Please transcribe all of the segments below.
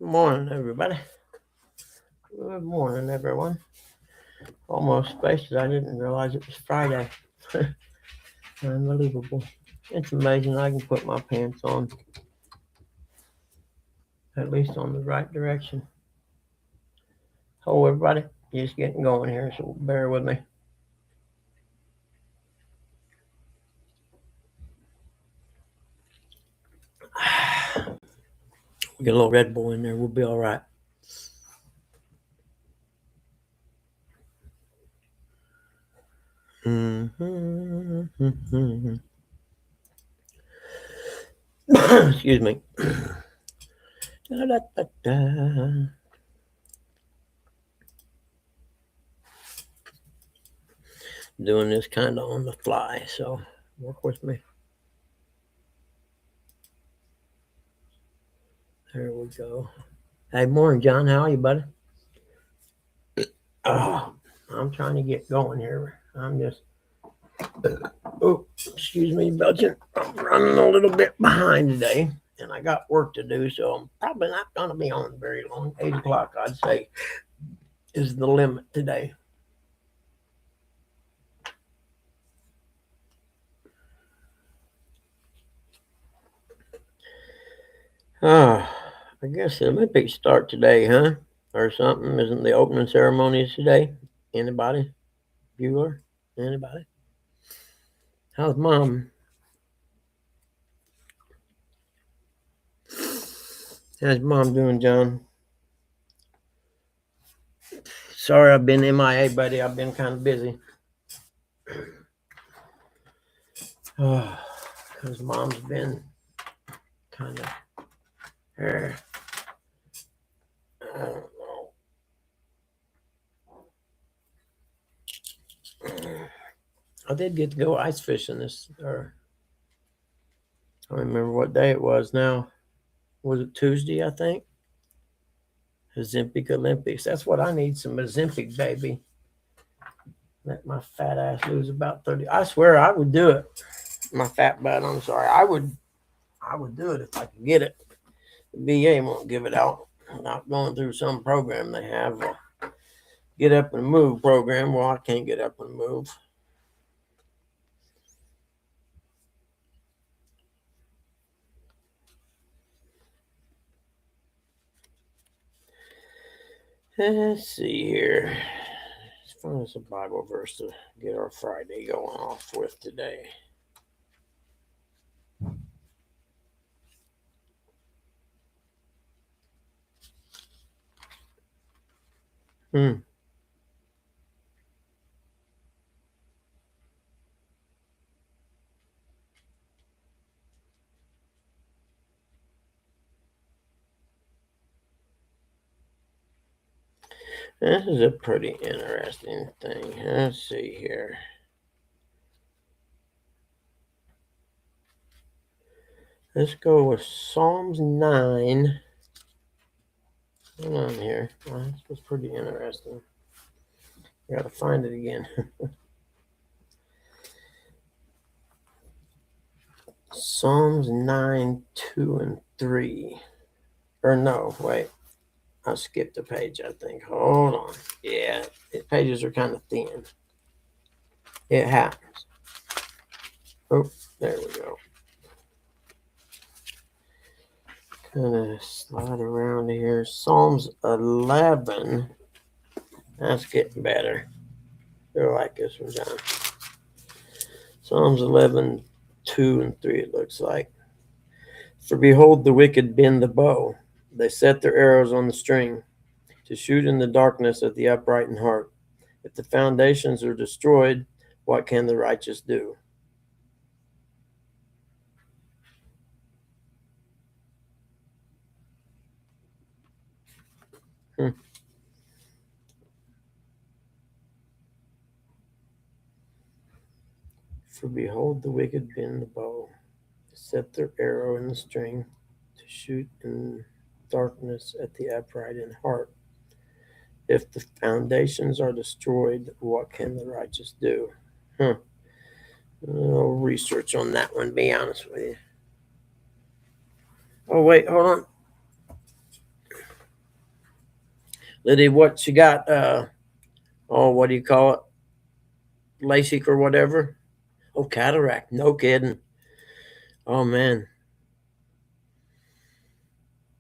Good morning, everybody. Good morning, everyone. Almost spaced it. I didn't realize it was Friday. Unbelievable. It's amazing I can put my pants on, at least on the right direction. Hello, everybody. Just getting going here, so bear with me. We get a little Red Bull in there. We'll be all right. Excuse me. Doing this kind of on the fly, so work with me. There we go. Hey, morning, John. How are you, buddy? Oh, I'm trying to get going here. I'm just, oh, excuse me, Belgian. I'm running a little bit behind today, and I got work to do, so I'm probably not going to be on very long. 8 o'clock, I'd say, is the limit today. I guess the Olympics start today, huh? Or something. Isn't the opening ceremony today? Anybody? Bueller? Anybody? How's mom? How's mom doing, John? Sorry, I've been MIA, buddy. I've been kind of busy. Because mom's been kind of, I don't know. I did get to go ice fishing or I don't remember what day it was now. Was it Tuesday, I think? Ozempic Olympics. That's what I need, some Ozempic, baby. Let my fat ass lose about 30. I swear I would do it. My fat butt, I'm sorry. I would do it if I could get it. The VA won't give it out without going through some program they have. Get up and move program. Well, I can't get up and move. Let's see here. Let's find us a Bible verse to get our Friday going off with today. This is a pretty interesting thing. Let's see here. Let's go with Psalms 9. Hold on here. This was pretty interesting. I gotta find it again. Psalms 9, 2, and 3. Or no, wait. I skipped a page, I think. Hold on. Yeah, the pages are kind of thin. It happens. Oh, there we go. Kind of slide around here. Psalms 11. That's getting better. You'll like this one, John. Psalms 11, 2 and 3, it looks like. For behold, the wicked bend the bow. They set their arrows on the string to shoot in the darkness at the upright in heart. If the foundations are destroyed, what can the righteous do? For behold, the wicked bend the bow, set their arrow in the string to shoot in darkness at the upright in heart. If the foundations are destroyed, what can the righteous do? I'll research on that one, be honest with you. Oh, wait, hold on. Liddy, what she got? Oh, what do you call it? LASIK or whatever. Oh, cataract. No kidding. Oh man.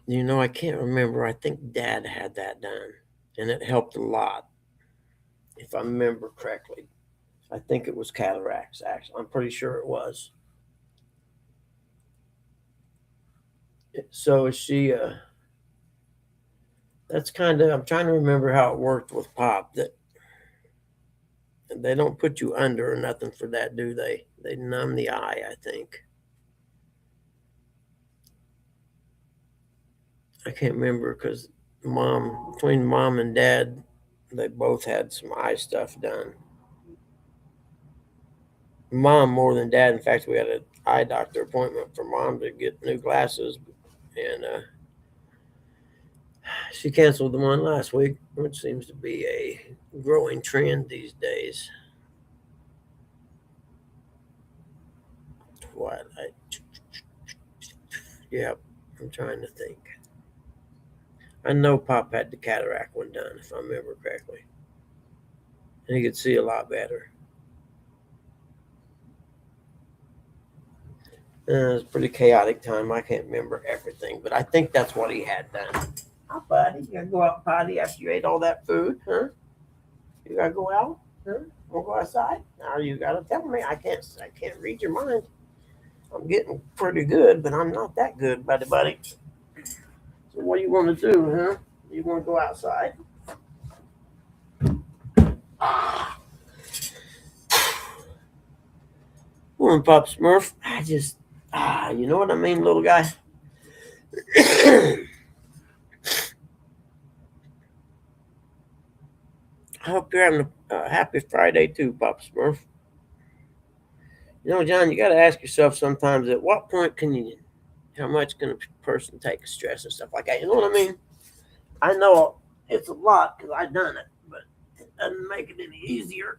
I can't remember. I think Dad had that done, and it helped a lot, if I remember correctly. I think it was cataracts. Actually, I'm pretty sure it was. So is she? That's kind of. I'm trying to remember how it worked with Pop. That they don't put you under or nothing for that, do they? They numb the eye, I think. I can't remember because between mom and dad, they both had some eye stuff done. Mom more than dad. In fact, we had an eye doctor appointment for mom to get new glasses, and she canceled the one last week, which seems to be a growing trend these days. Twilight. Yep, I'm trying to think. I know Pop had the cataract one done, if I remember correctly, and he could see a lot better. It was a pretty chaotic time. I can't remember everything, but I think that's what he had done. Oh, buddy, you gotta go out and potty after you ate all that food, huh? You gotta go out, huh? Wanna go outside? Now you gotta tell me. I can't read your mind. I'm getting pretty good, but I'm not that good, buddy. So what do you want to do, huh? You want to go outside? Morning, Pop Smurf. You know what I mean, little guy? I hope you're having a happy Friday too, Pop Smurf. John, you got to ask yourself sometimes at what point how much can a person take a stress and stuff like that? You know what I mean? I know it's a lot because I've done it, but it doesn't make it any easier.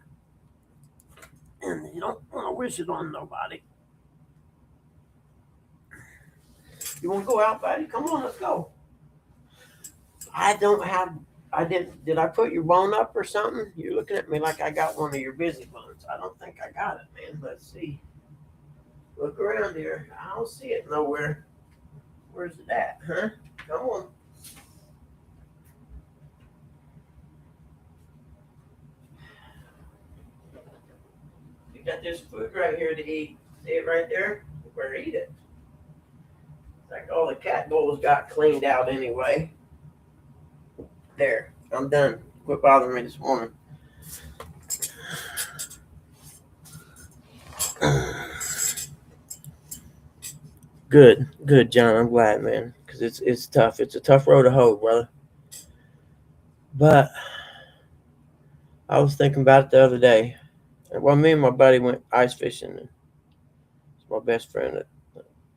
And you don't want to wish it on nobody. You want to go out, buddy? Come on, let's go. I don't have. I didn't. Did I put your bone up or something? You're looking at me like I got one of your busy bones. I don't think I got it, man. Let's see. Look around here. I don't see it nowhere. Where's it at, huh? Come on. You got this food right here to eat. See it right there? Where eat it? It's like all the cat bowls got cleaned out anyway. There. I'm done. Quit bothering me this morning. Good, John. I'm glad, man, because it's tough. It's a tough road to hoe, brother. But I was thinking about it the other day. Well, me and my buddy went ice fishing. And it's my best friend.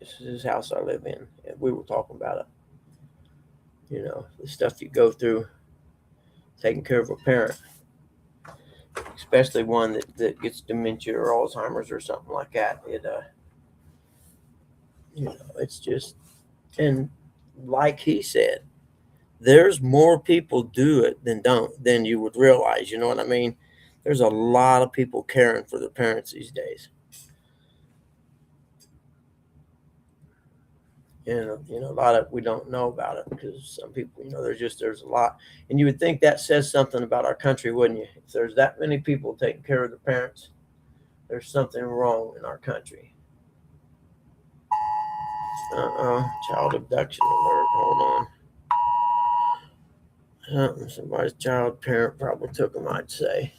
This is his house I live in. And we were talking about it. The stuff you go through taking care of a parent, especially one that gets dementia or Alzheimer's or something like that. It's just, and like he said, there's more people do it than you would realize. You know what I mean? There's a lot of people caring for their parents these days. And a lot of we don't know about it because some people, there's a lot, and you would think that says something about our country, wouldn't you? If there's that many people taking care of their parents, there's something wrong in our country. Child abduction alert. Hold on. Somebody's child parent probably took them, I'd say.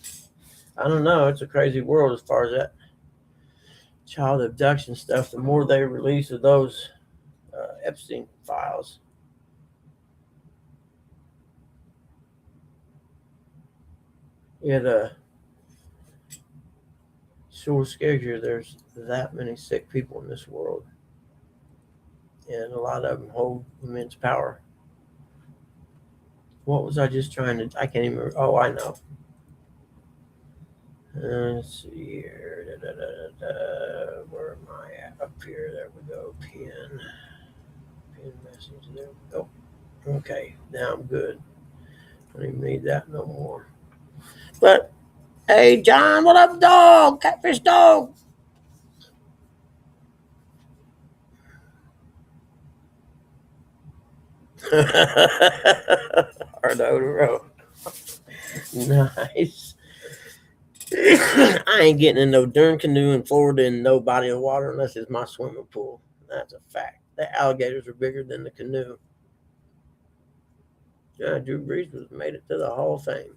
I don't know. It's a crazy world as far as that child abduction stuff. The more they release of those Epstein files, it sure scares you. There's that many sick people in this world, and a lot of them hold immense power. What was I just trying to? I can't even remember. Oh, I know. Let's see here. Where am I at? Up here. There we go. Pin message. There we go. Okay, now I'm good. don't even need that no more. But hey, John, what up, dog? Catfish dog. Hard road. Nice. I ain't getting in no darn canoe in Florida in no body of water unless it's my swimming pool. That's a fact. The alligators are bigger than the canoe. Yeah, Drew Brees was made it to the Hall of Fame.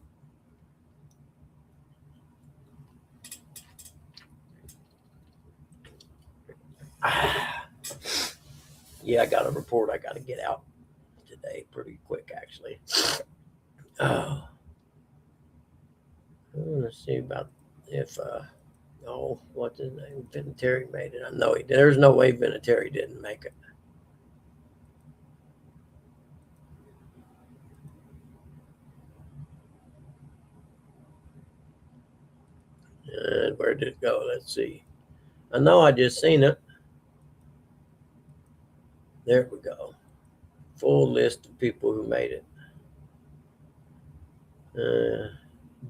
Yeah, I got a report I got to get out today pretty quick, actually. Oh, I want to see about if, what's his name? Vinatieri made it. I know he did. There's no way Vinatieri didn't make it. And where did it go? Let's see. I know I just seen it. There we go. Full list of people who made it.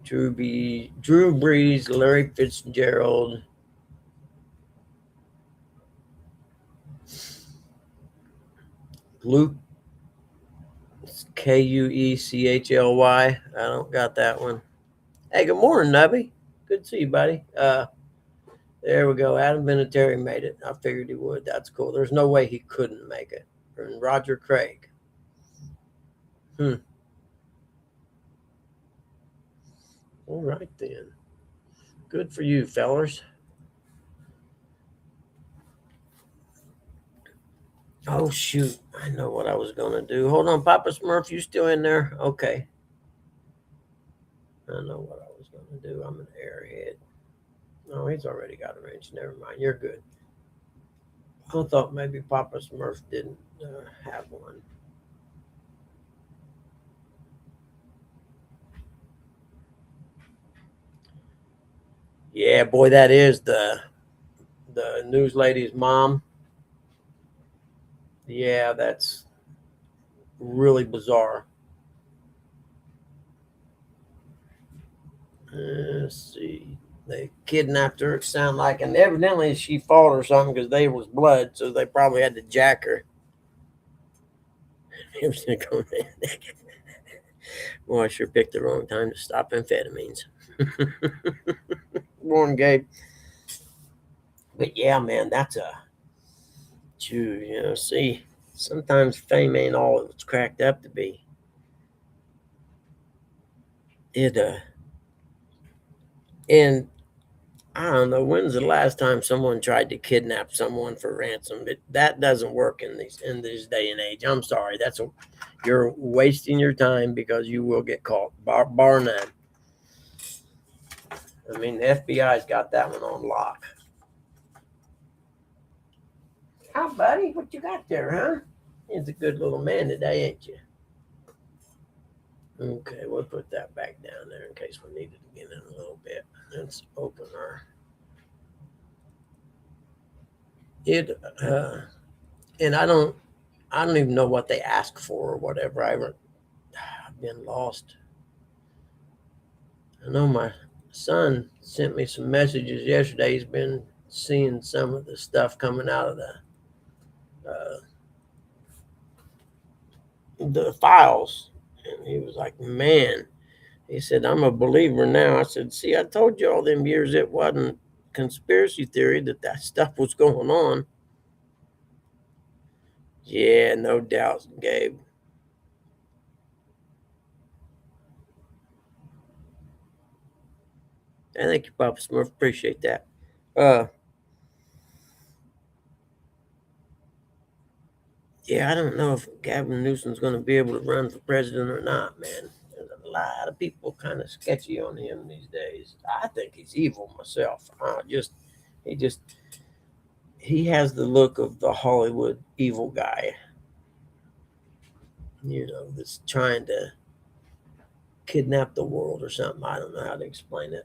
Drew Brees, Larry Fitzgerald, Luke Kuechly. I don't got that one. Hey, good morning, Nubby. Good to see you, buddy. There we go. Adam Vinatieri made it. I figured he would. That's cool. There's no way he couldn't make it. And Roger Craig. All right then. Good for you, fellers. Oh shoot! I know what I was gonna do. Hold on, Papa Smurf. You still in there? Okay. I know what I was gonna do. I'm an airhead. No, he's already got a wrench. Never mind. You're good. I thought maybe Papa Smurf didn't have one. Yeah, boy, that is the news lady's mom. Yeah, that's really bizarre. Let's see. They kidnapped her. It sounded like, and evidently she fought or something because there was blood, so they probably had to jack her. Well, I sure picked the wrong time to stop amphetamines. Born Gabe. But yeah, man, that's a see, sometimes fame ain't all it's cracked up to be. It and I don't know when's the last time someone tried to kidnap someone for ransom. That doesn't work in this day and age. I'm sorry, you're wasting your time because you will get caught, bar none. I mean, the FBI's got that one on lock. How, buddy? What you got there, huh? You're a good little man today, ain't you? Okay, we'll put that back down there in case we need it again in a little bit. Let's open our it. And I don't even know what they ask for or whatever. I've been lost. I know my son sent me some messages yesterday. He's been seeing some of the stuff coming out of the files, and he was like, "Man," he said, "I'm a believer now." I said, "See, I told you all them years it wasn't conspiracy theory that stuff was going on." Yeah, no doubt, Gabe. I thank you, Papa Smurf. Appreciate that. Uh, yeah, I don't know if Gavin Newsom's going to be able to run for president or not, man. There's a lot of people kind of sketchy on him these days. I think he's evil myself. He just, he has the look of the Hollywood evil guy, that's trying to kidnap the world or something. I don't know how to explain it,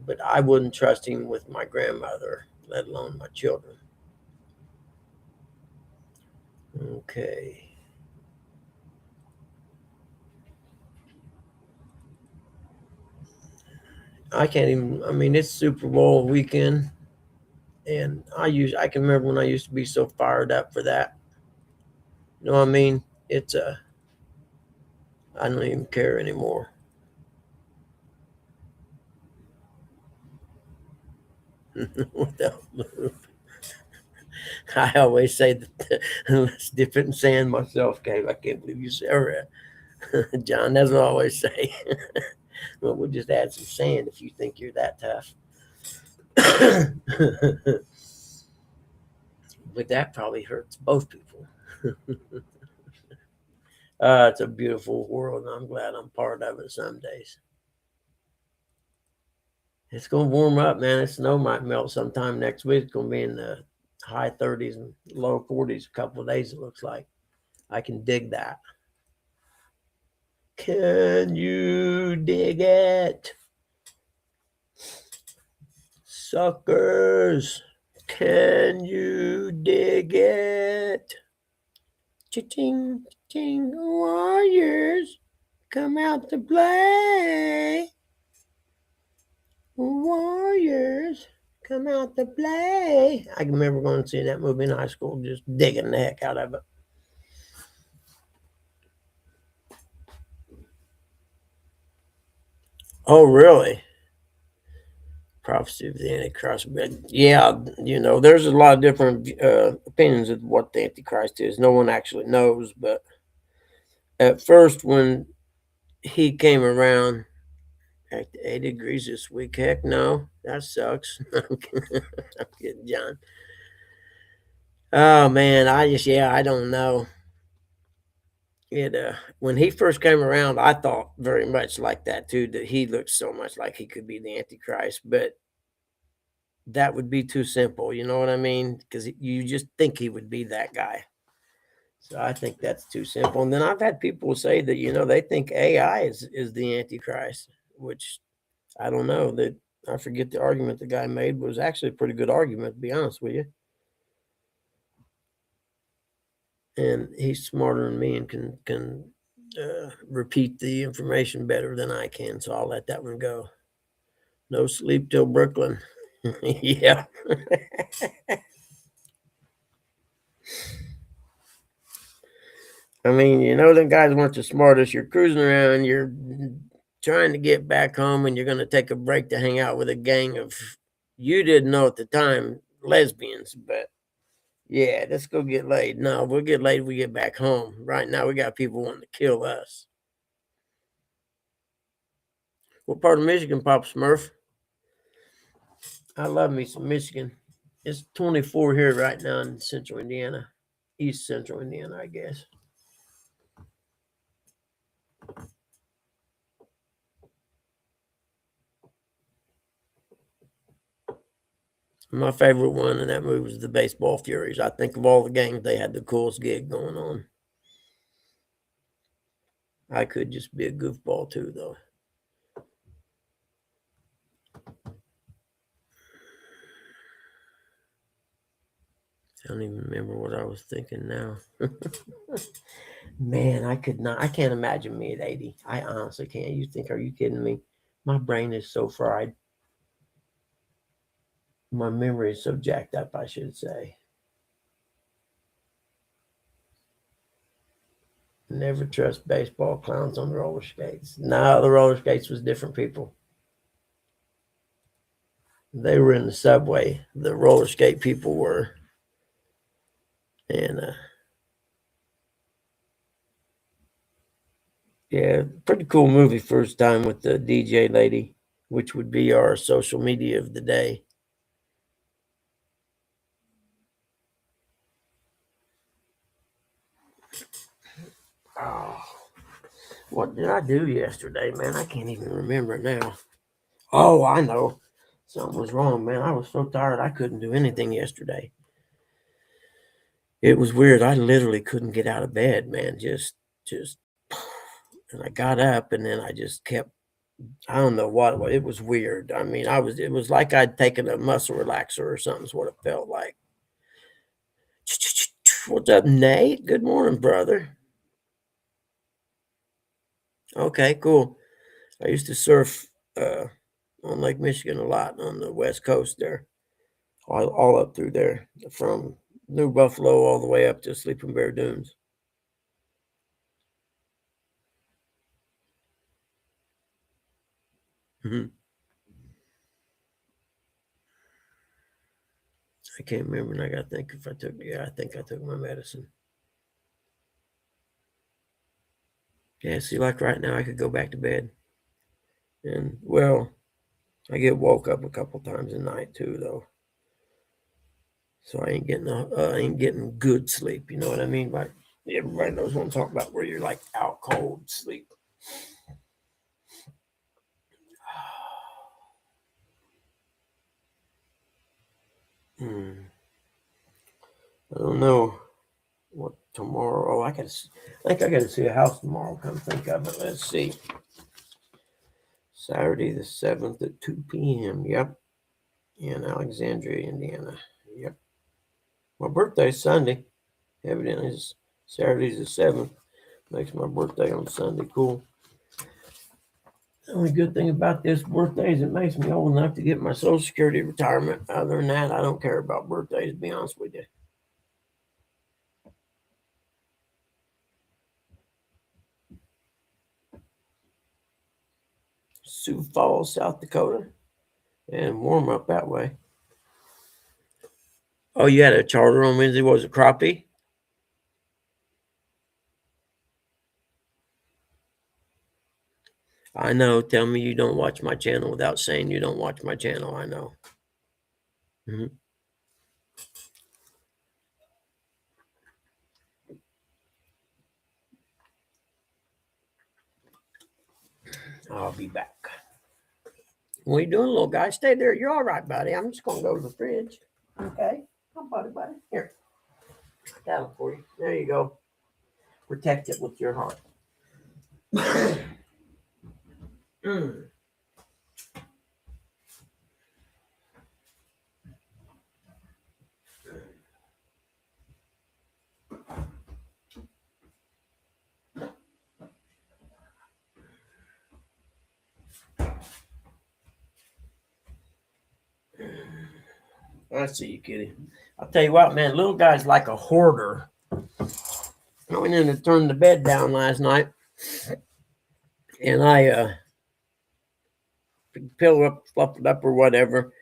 but I wouldn't trust him with my grandmother, let alone my children. Okay. I can't even. I mean, it's Super Bowl weekend, and I can remember when I used to be so fired up for that. You know what I mean? It's I don't even care anymore. Without move. I always say that let's dip it in sand myself, Cave. I can't believe you said that. John doesn't always say. Well, we'll just add some sand if you think you're that tough. But that probably hurts both people. It's a beautiful world, and I'm glad I'm part of it some days. It's going to warm up, man. The snow might melt sometime next week. It's going to be in the high 30s and low 40s a couple of days, it looks like. I can dig that. Can you dig it? Suckers, can you dig it? Cha-ching, cha-ching, Warriors, come out to play. Warriors, come out to play. I can remember going to see that movie in high school, just digging the heck out of it. Oh, really? Prophecy of the Antichrist. But yeah, there's a lot of different opinions of what the Antichrist is. No one actually knows, but at first, when he came around, at 80 degrees this week, heck no, that sucks. I'm kidding, John. Oh man, I don't know. It when he first came around, I thought very much like that too. That he looked so much like he could be the Antichrist, but that would be too simple. You know what I mean? Because you just think he would be that guy. So I think that's too simple. And then I've had people say that they think AI is the Antichrist, which I don't know. That I forget the argument the guy made, but it was actually a pretty good argument, to be honest with you. And he's smarter than me and can repeat the information better than I can. So I'll let that one go. No sleep till Brooklyn. Yeah. I mean, them guys weren't the smartest. You're cruising around, you're trying to get back home, and you're going to take a break to hang out with a gang of, you didn't know at the time, lesbians, but yeah, let's go get laid. No, we'll get laid when we get back home. Right now, we got people wanting to kill us. What part of Michigan, Pop Smurf? I love me some Michigan. It's 24 here right now in central Indiana, east central Indiana, I guess. My favorite one in that movie was the Baseball Furies. I think of all the games, they had the coolest gig going on. I could just be a goofball too, though. I don't even remember what I was thinking now. Man, I could not. I can't imagine me at 80. I honestly can't. You think? Are you kidding me? My brain is so fried. My memory is so jacked up, I should say. Never trust baseball clowns on roller skates. No, the roller skates was different people. They were in the subway. The roller skate people were, and yeah, pretty cool movie. First time with the DJ lady, which would be our social media of the day. Oh, what did I do yesterday, man? I can't even remember now. Oh, I know. Something was wrong, man. I was so tired I couldn't do anything yesterday. It was weird. I literally couldn't get out of bed, man. Just and I got up and then I just kept, I don't know what it was weird. I mean, it was like I'd taken a muscle relaxer or something is what it felt like. What's up, Nate? Good morning, brother. Okay, cool. I used to surf on Lake Michigan a lot on the west coast there, all up through there, from New Buffalo all the way up to Sleeping Bear Dunes. Mm-hmm. I can't remember, and I got to think if I took. Yeah, I think I took my medicine. Yeah, see, like right now, I could go back to bed, and well, I get woke up a couple times a night too, though. So I ain't getting good sleep. You know what I mean? Like everybody knows what I'm talking about, where you're like out cold sleep. Hmm. I don't know what tomorrow. Oh, I think I got to see a house tomorrow. Come think of it. Let's see. Saturday the 7th at 2 p.m. Yep, in Alexandria, Indiana. Yep. My birthday's Sunday. Evidently, Saturday's the 7th. Makes my birthday on Sunday cool. The only good thing about this birthday is it makes me old enough to get my Social Security retirement. Other than that, I don't care about birthdays, to be honest with you. Sioux Falls, South Dakota, and warm up that way. Oh, you had a charter on Wednesday. What was it, crappie? I know. Tell me you don't watch my channel without saying you don't watch my channel. I know. Mm-hmm. I'll be back. What are you doing, little guy? Stay there. You're all right, buddy. I'm just going to go to the fridge. Okay? Come, buddy. Here. Got it for you. There you go. Protect it with your heart. Mm. I see you, kitty. I'll tell you what, man. Little guy's like a hoarder. I went in to turn the bed down last night, and I pillow up, fluffed it up, or whatever.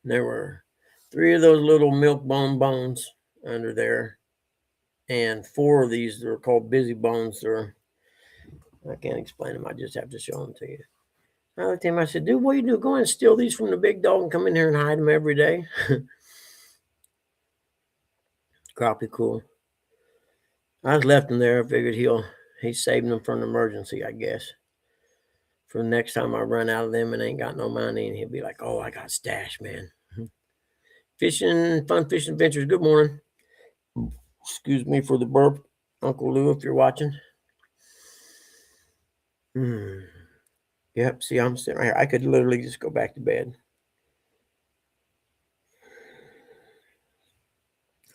And there were 3 of those little milk bone bones under there, and 4 of these that are called busy bones. I can't explain them. I just have to show them to you. I looked at him. I said, "Dude, what do you do? Go and steal these from the big dog and come in here and hide them every day." Crappie cool. I just left him there. I figured he's saving them for an emergency, I guess. For the next time I run out of them and ain't got no money, and he'll be like, "Oh, I got stash, man." Fishing, fun fishing adventures. Good morning. Excuse me for the burp, Uncle Lou, if you're watching. Yep. See, I'm sitting right here. I could literally just go back to bed.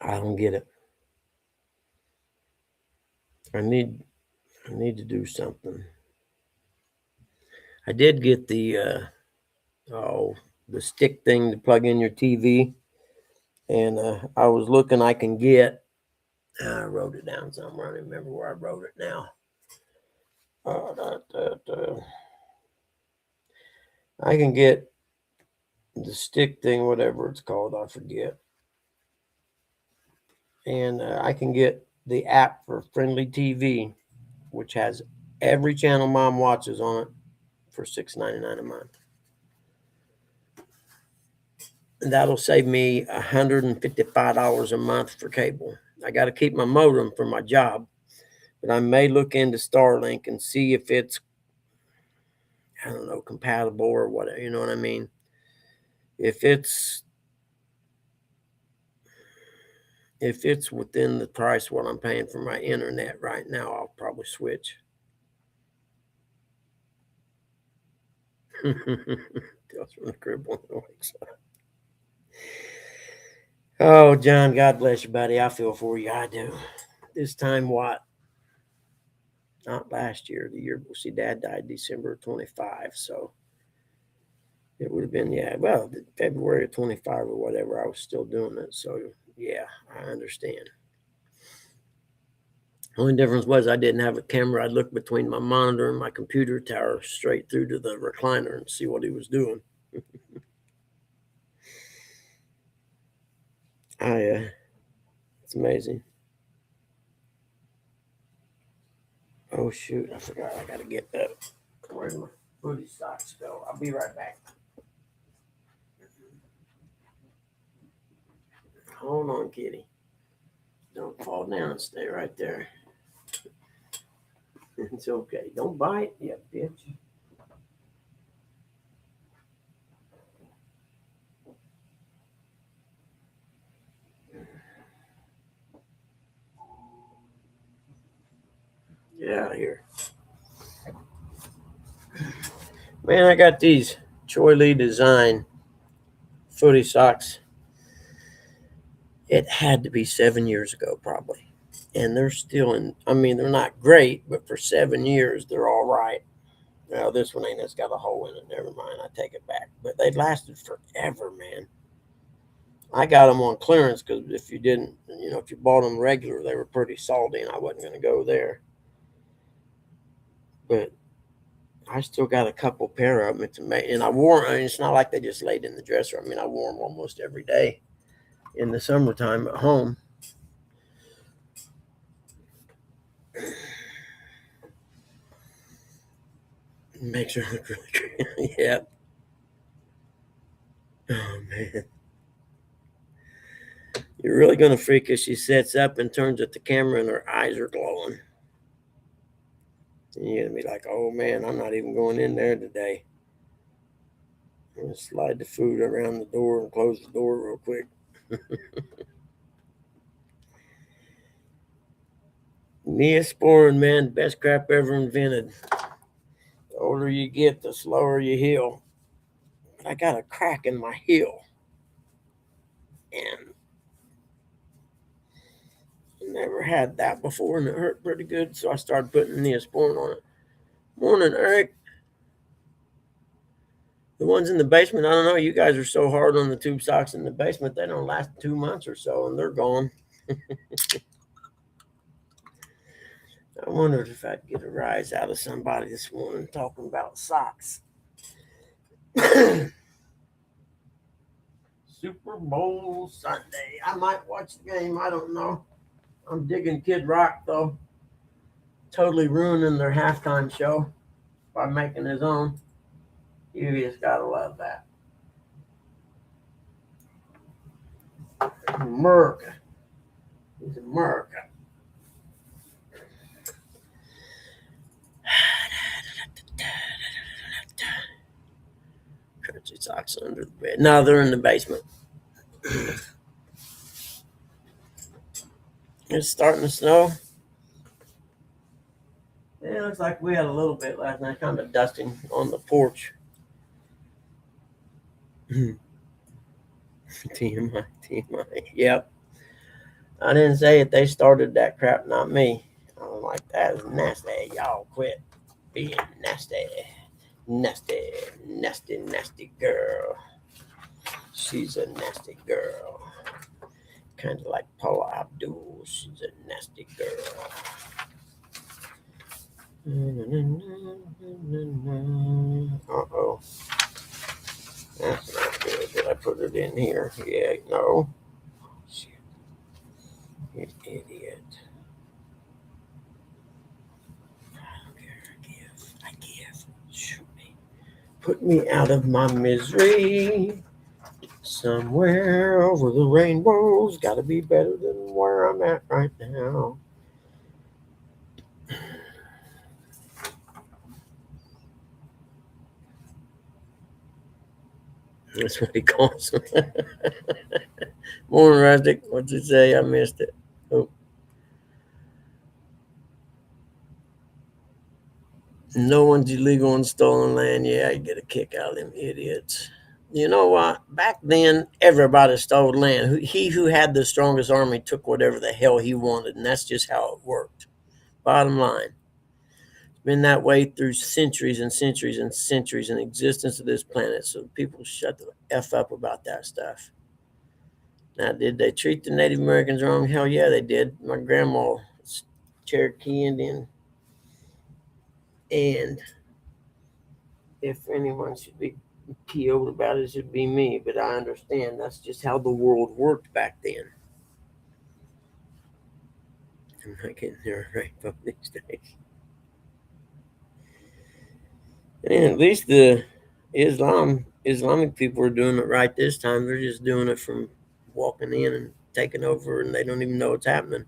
I don't get it. I need to do something. I did get the stick thing to plug in your TV, and I was looking. I can get. I wrote it down somewhere. I don't remember where I wrote it now. I can get the stick thing, whatever it's called. I forget. And I can get the app for Friendly TV, which has every channel Mom watches on it for $6.99 a month. And that'll save me $155 a month for cable. I got to keep my modem for my job, but I may look into Starlink and see if it's, I don't know, compatible or whatever. You know what I mean? If it's within the price what I'm paying for my internet right now, I'll probably switch. Tales from the crib on the wakes up. Oh, John, God bless you, buddy. I feel for you. I do. This time, what? Not last year. The year, see, Dad died December 25. So It would have been, yeah, well, February of 25 or whatever. I was still doing it. So, yeah, I understand. Only difference was I didn't have a camera. I'd look between my monitor and my computer tower straight through to the recliner and see what he was doing. It's amazing. Oh, shoot. I forgot. I got to get that. Where's my booty socks go? I'll be right back. Hold on, kitty. Don't fall down. Stay right there. It's okay. Don't bite. Yeah, bitch. Get out of here. Man, I got these Choi Lee Design footy socks. It had to be 7 years ago, probably. And they're still in, I mean, they're not great, but for 7 years, they're all right. Now, this one ain't, it's got a hole in it. Never mind. I take it back. But they lasted forever, man. I got them on clearance because if you didn't, if you bought them regular, they were pretty salty, and I wasn't going to go there. But I still got a couple pair of them. It's amazing, and I wore them. I mean, it's not like they just laid in the dresser. I mean, I wore them almost every day in the summertime at home. Makes her look really good. Yeah. Oh man, you're really gonna freak if she sits up and turns at the camera and her eyes are glowing. And you're gonna be like, "Oh man, I'm not even going in there today." I'm gonna slide the food around the door and close the door real quick. Neosporin, man, best crap ever invented. The older you get, the slower you heal. But I got a crack in my heel, and I never had that before, and it hurt pretty good. So I started putting Neosporin on it. Morning, Eric. The ones in the basement, I don't know. You guys are so hard on the tube socks in the basement, they don't last 2 months or so, and they're gone. I wondered if I'd get a rise out of somebody this morning talking about socks. Super Bowl Sunday. I might watch the game. I don't know. I'm digging Kid Rock, though. Totally ruining their halftime show by making his own. You just gotta love that. America. He's America. Country socks under the bed. No, they're in the basement. It's starting to snow. Yeah, it looks like we had a little bit last night, kind of dusting on the porch. TMI, TMI. Yep. I didn't say it. They started that crap, not me. I'm like, that is nasty. Y'all quit being nasty. Nasty, nasty, nasty girl. She's a nasty girl. Kind of like Paula Abdul. She's a nasty girl. Uh-oh. That's not good. Did I put it in here? Yeah, no. Shit. You idiot. I don't care. I give. Shoot me. Put me out of my misery. Somewhere over the rainbow's got to be better than where I'm at right now. That's what he calls him. Morning, Rustic. What'd you say? I missed it. Oh. No one's illegal on stolen land. Yeah, I get a kick out of them idiots. You know what? Back then, everybody stole land. He who had the strongest army took whatever the hell he wanted, and that's just how it worked. Bottom line. It's been that way through centuries and centuries and centuries in the existence of this planet. So people shut the F up about that stuff. Now, did they treat the Native Americans wrong? Hell yeah, they did. My grandma was Cherokee Indian. And if anyone should be PO'd about it, it should be me. But I understand that's just how the world worked back then. I'm not getting there right up these days. And at least the Islamic people are doing it right this time. They're just doing it from walking in and taking over, and they don't even know what's happening.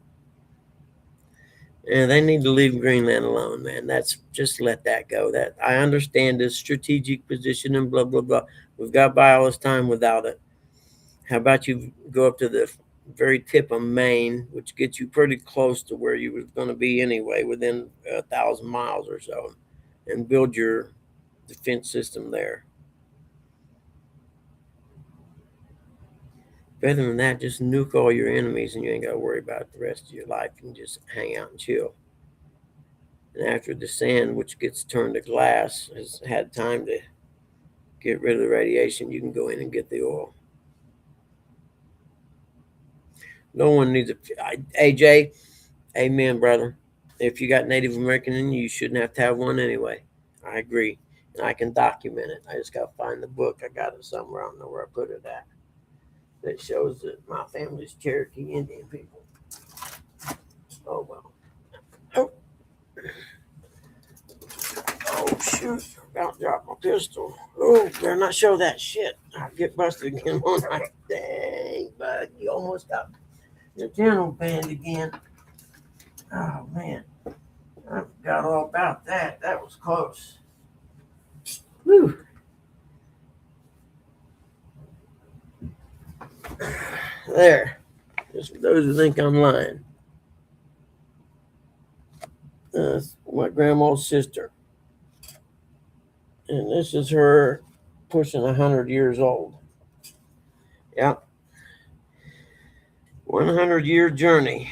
And they need to leave Greenland alone, man. That's just let that go. That I understand this strategic position and blah blah blah. We've got by all this time without it. How about you go up to the very tip of Maine, which gets you pretty close to where you was going to be anyway, within 1,000 miles or so, and build your defense system there. Better than that, just nuke all your enemies and you ain't got to worry about it the rest of your life. You can just hang out and chill. And after the sand, which gets turned to glass, has had time to get rid of the radiation, you can go in and get the oil. No one needs AJ, amen, brother. If you got Native American in you, you shouldn't have to have one anyway. I agree. And I can document it. I just got to find the book. I got it somewhere. I don't know where I put it at. That shows that my family's Cherokee Indian people. Oh, well. Oh, shoot. About to drop my pistol. Oh, better not show that shit. I'll get busted again one night. Dang, bud. You almost got your channel banned again. Oh, man. I forgot all about that. That was close. Whew. There. Just for those who think I'm lying. My grandma's sister. And this is her pushing 100 years old. Yeah. 100-year journey.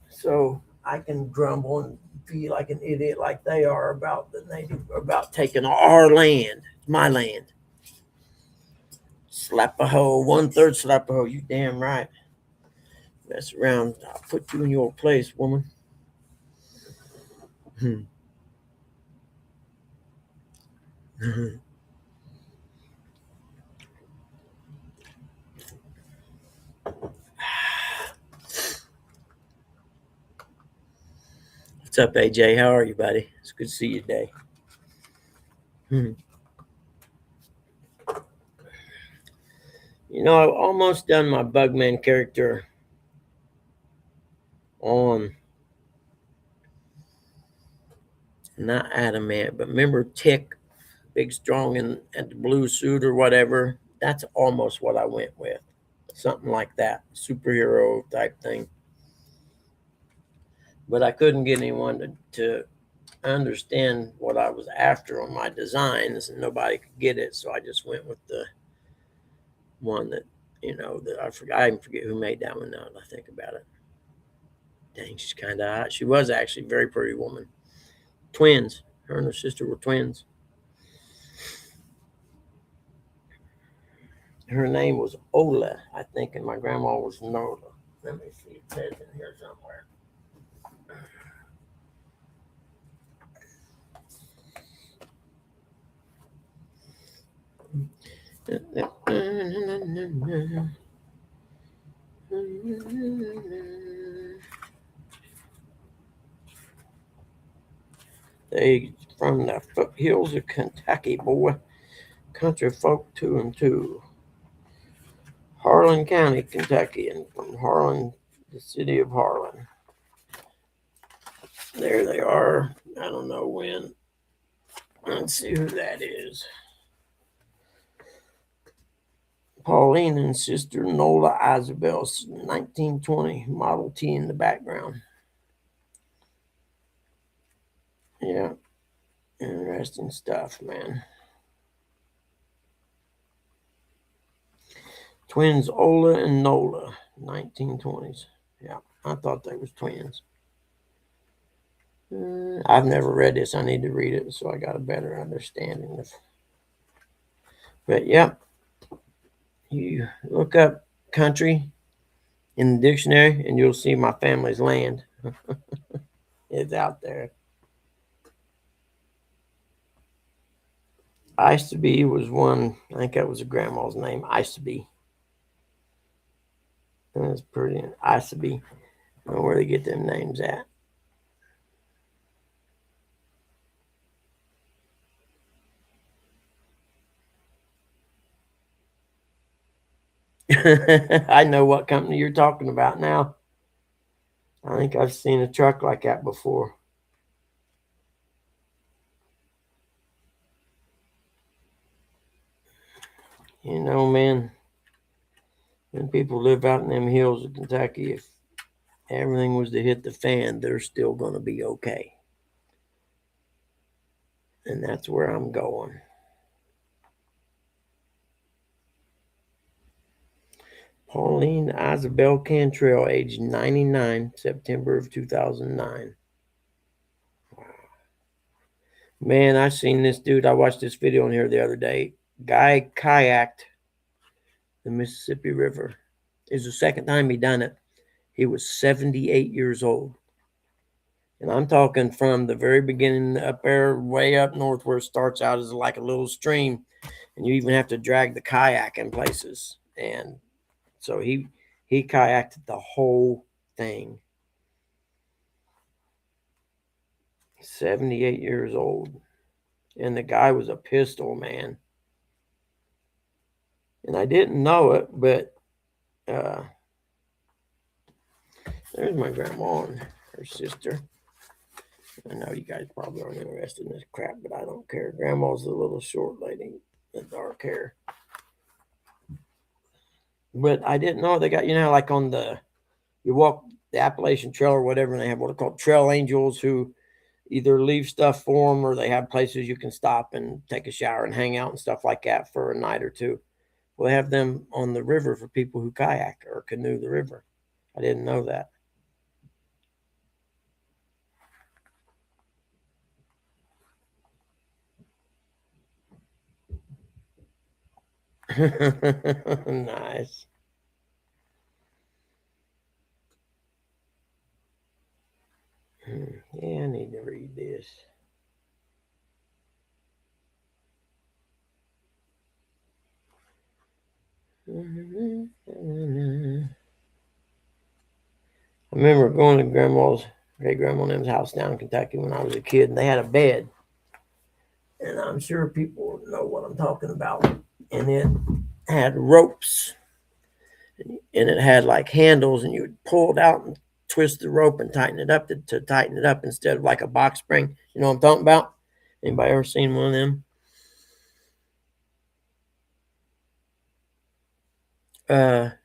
So I can grumble and be like an idiot like they are about the native, about taking our land, my land. Slap a hoe, 1/3 slap a hoe. You damn right. Mess around, I'll put you in your place, woman. What's up, AJ? How are you, buddy? It's good to see you today. You know, I've almost done my Bugman character on not Adamant, but remember Tick, big, strong, and the blue suit or whatever. That's almost what I went with. Something like that, superhero type thing. But I couldn't get anyone to understand what I was after on my designs, and nobody could get it. So I just went with the one that, that I forgot. I even forget who made that one now that I think about it. Dang, she's kind of hot. She was actually a very pretty woman. Twins. Her and her sister were twins. Her name was Ola, I think, and my grandma was Nola. Let me see. It says in here somewhere. They from the foothills of Kentucky, boy. Country folk 2 and 2. Harlan County, Kentucky, and from Harlan, the city of Harlan. There they are. I don't know when. Let's see who that is. Pauline and sister Nola Isabel, 1920, Model T in the background. Yeah, interesting stuff, man. Twins Ola and Nola, 1920s. Yeah, I thought they was twins. I've never read this. I need to read it so I got a better understanding of. But yeah, you look up country in the dictionary and you'll see my family's land. It's out there. Ice to be was one. I think that was a grandma's name. Ice to be. That's pretty. Ice to be. I don't know where they get them names at. I know what company you're talking about now. I think I've seen a truck like that before. You know, man, when people live out in them hills of Kentucky, if everything was to hit the fan, they're still going to be okay. And that's where I'm going. Pauline Isabel Cantrell, age 99, September of 2009. Man, I seen this dude. I watched this video on here the other day. Guy kayaked the Mississippi River. It's the second time he done it. He was 78 years old. And I'm talking from the very beginning up there, way up north, where it starts out as like a little stream. And you even have to drag the kayak in places. And so he kayaked the whole thing. 78 years old. And the guy was a pistol man. And I didn't know it, but there's my grandma and her sister. I know you guys probably aren't interested in this crap, but I don't care. Grandma's the little short lady, the dark hair. But I didn't know they got, like on you walk the Appalachian Trail or whatever, and they have what are called trail angels who either leave stuff for them or they have places you can stop and take a shower and hang out and stuff like that for a night or two. Well, they have them on the river for people who kayak or canoe the river. I didn't know that. Nice. Yeah, I need to read this. I remember going to great grandma and them's house down in Kentucky when I was a kid, and they had a bed. And I'm sure people know what I'm talking about. And it had ropes, and it had like handles, and you would pull it out and twist the rope and tighten it up to tighten it up instead of like a box spring. You know what I'm talking about? Anybody ever seen one of them?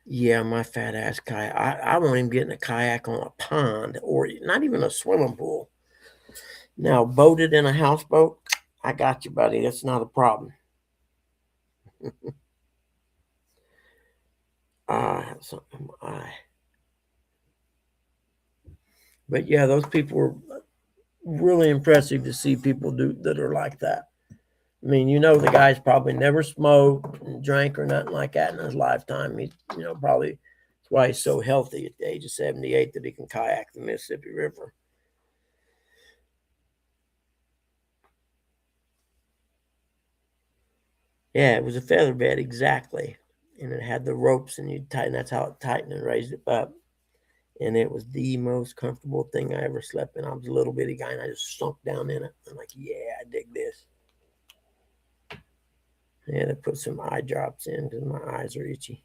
Yeah, my fat ass kayak. I won't even get in a kayak on a pond or not even a swimming pool. Now, boated in a houseboat, I got you, buddy. That's not a problem. I have something in my eye. But yeah, those people were really impressive to see people do that are like that. I mean, the guy's probably never smoked and drank or nothing like that in his lifetime. He's, probably that's why he's so healthy at the age of 78 that he can kayak the Mississippi River. Yeah, it was a feather bed, exactly. And it had the ropes, and you'd tighten. That's how it tightened and raised it up. And it was the most comfortable thing I ever slept in. I was a little bitty guy, and I just sunk down in it. I'm like, yeah, I dig this. I had to put some eye drops in because my eyes are itchy.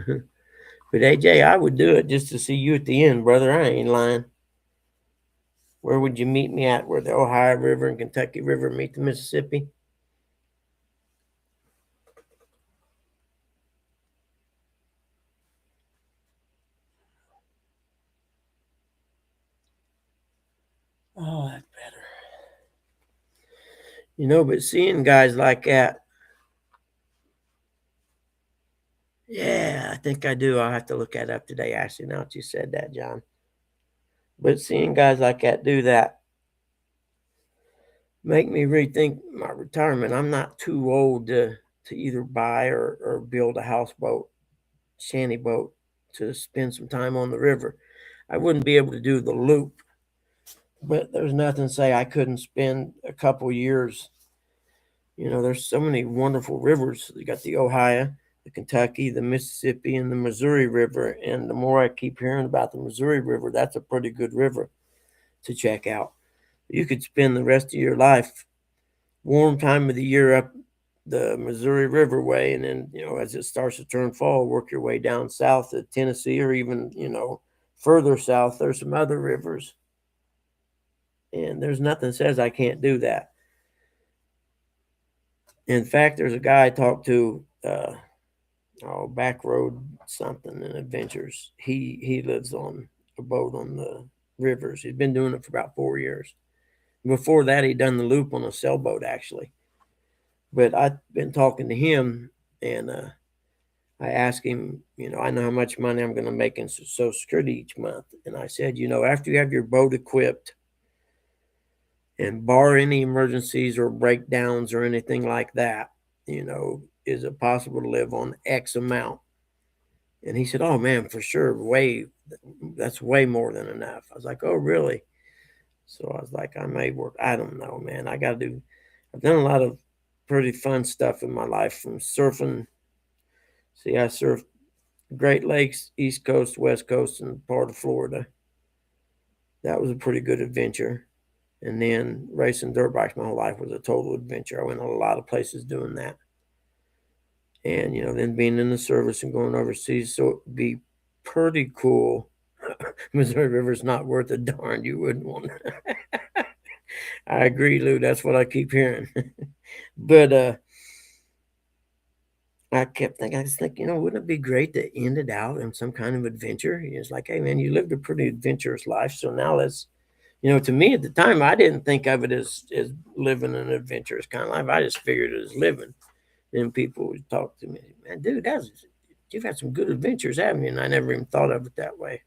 But AJ, I would do it just to see you at the end, brother. I ain't lying. Where would you meet me at? Where the Ohio River and Kentucky River meet the Mississippi? Oh, that's better. But seeing guys like that, Yeah, I think I do. I'll have to look that up today, actually, now that you said that, John. But seeing guys like that do that make me rethink my retirement. I'm not too old to either buy or build a houseboat, shanty boat, to spend some time on the river. I wouldn't be able to do the loop, but there's nothing to say I couldn't spend a couple years. There's so many wonderful rivers. You got the Ohio, the Kentucky, the Mississippi, and the Missouri River. And the more I keep hearing about the Missouri River, that's a pretty good river to check out. You could spend the rest of your life, warm time of the year, up the Missouri River way, and then as it starts to turn fall, work your way down south to Tennessee, or even further south. There's some other rivers, and there's nothing that says I can't do that. In fact, there's a guy I talked to, back road something and adventures. He lives on a boat on the rivers. He's been doing it for about 4 years. Before that, he'd done the loop on a sailboat, actually. But I've been talking to him, and I asked him, I know how much money I'm going to make in Social Security each month. And I said, after you have your boat equipped, and bar any emergencies or breakdowns or anything like that, is it possible to live on X amount? And he said, "Oh man, for sure, that's way more than enough." I was like, "Oh really?" So I was like, "I may work. I don't know, man. I got to do. I've done a lot of pretty fun stuff in my life, from surfing. See, I surfed Great Lakes, East Coast, West Coast, and part of Florida. That was a pretty good adventure. And then racing dirt bikes my whole life was a total adventure. I went a lot of places doing that. And then being in the service and going overseas, so it'd be pretty cool. Missouri River's not worth a darn. You wouldn't want to. I agree, Lou. That's what I keep hearing. But I kept thinking, I just think, wouldn't it be great to end it out in some kind of adventure? It's like, hey, man, you lived a pretty adventurous life. So now let's, to me at the time, I didn't think of it as living an adventurous kind of life. I just figured it as living. Then people would talk to me, man, dude, you've had some good adventures, haven't you? And I never even thought of it that way.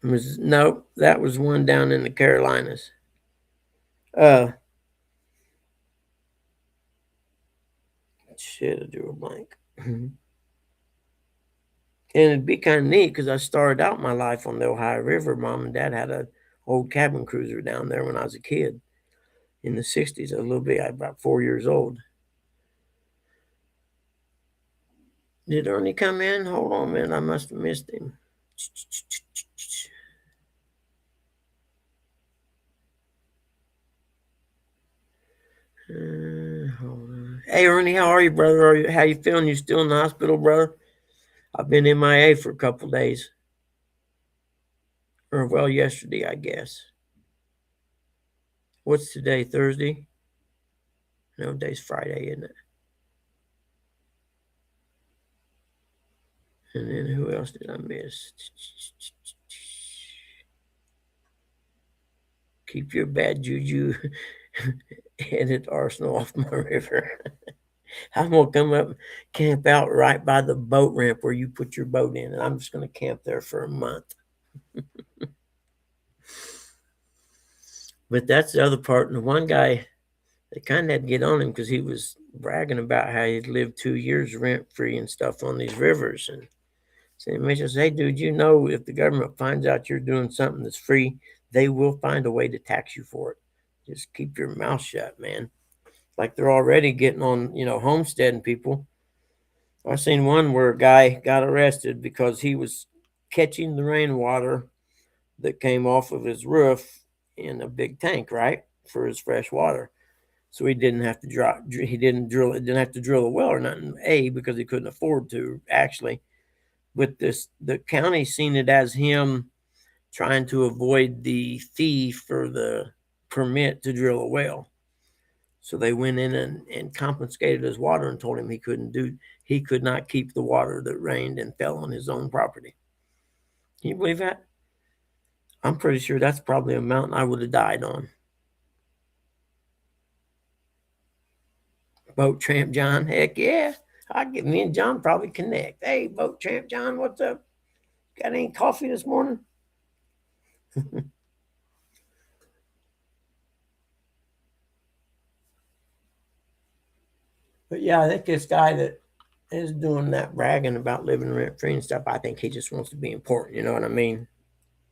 No, that was one down in the Carolinas. Uh, Shit, I drew a blank. And it'd be kind of neat because I started out my life on the Ohio River. Mom and Dad had a old cabin cruiser down there when I was a kid in the '60s. A little bit, I was about 4 years old. Did Ernie come in? Hold on, man. I must have missed him. Hold on. Hey, Ernie, how are you, brother? How you feeling? You still in the hospital, brother? I've been MIA for a couple days. Or, well, yesterday, I guess. What's today, Thursday? No, today's Friday, isn't it? And then who else did I miss? Keep your bad juju headed Arsenal off my river. I'm going to come up, camp out right by the boat ramp where you put your boat in, and I'm just going to camp there for a month. But that's the other part. And the one guy, they kind of had to get on him because he was bragging about how he'd lived 2 years rent free and stuff on these rivers. And so Mitch says, "Hey, dude, if the government finds out you're doing something that's free, they will find a way to tax you for it. Just keep your mouth shut, man." Like they're already getting on, homesteading people. I seen one where a guy got arrested because he was catching the rainwater that came off of his roof in a big tank, right, for his fresh water. So he didn't have to didn't have to drill a well or nothing. Because he couldn't afford to, actually. But the county seen it as him trying to avoid the fee for the permit to drill a well. So they went in and confiscated his water and told him he could not keep the water that rained and fell on his own property. Can you believe that? I'm pretty sure that's probably a mountain I would have died on. Boat Tramp John, heck yeah. I get me and John probably connect. Hey, Boat Tramp John, what's up? Got any coffee this morning? But yeah, I think this guy that is doing that bragging about living rent free and stuff, I think he just wants to be important. You know what I mean?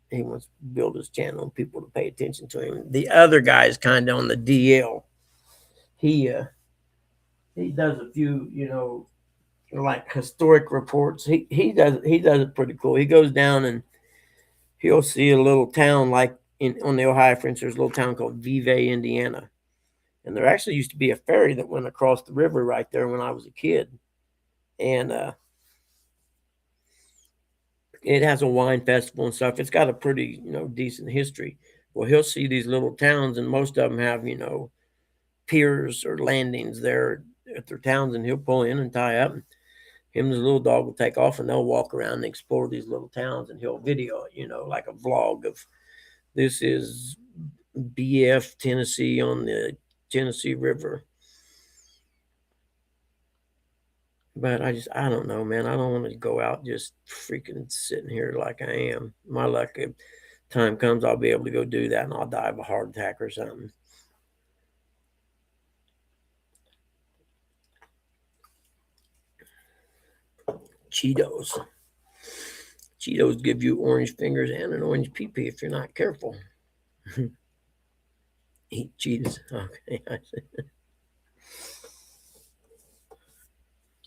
He wants to build his channel and people to pay attention to him. The other guy is kind of on the DL. He uh, he does a few, like historic reports. He does it pretty cool. He goes down and he'll see a little town like on the Ohio, for instance. There's a little town called Vive, Indiana, and there actually used to be a ferry that went across the river right there when I was a kid, and it has a wine festival and stuff. It's got a pretty decent history. Well, he'll see these little towns, and most of them have piers or landings there at their towns, and he'll pull in and tie up. And him and his little dog will take off, and they'll walk around and explore these little towns, and he'll video it, like a vlog of this is BF, Tennessee on the Tennessee River. But I don't know, man. I don't want to go out just freaking sitting here like I am. My luck, if time comes, I'll be able to go do that, and I'll die of a heart attack or something. Cheetos. Cheetos give you orange fingers and an orange pee-pee if you're not careful. Eat Cheetos. Okay, I see.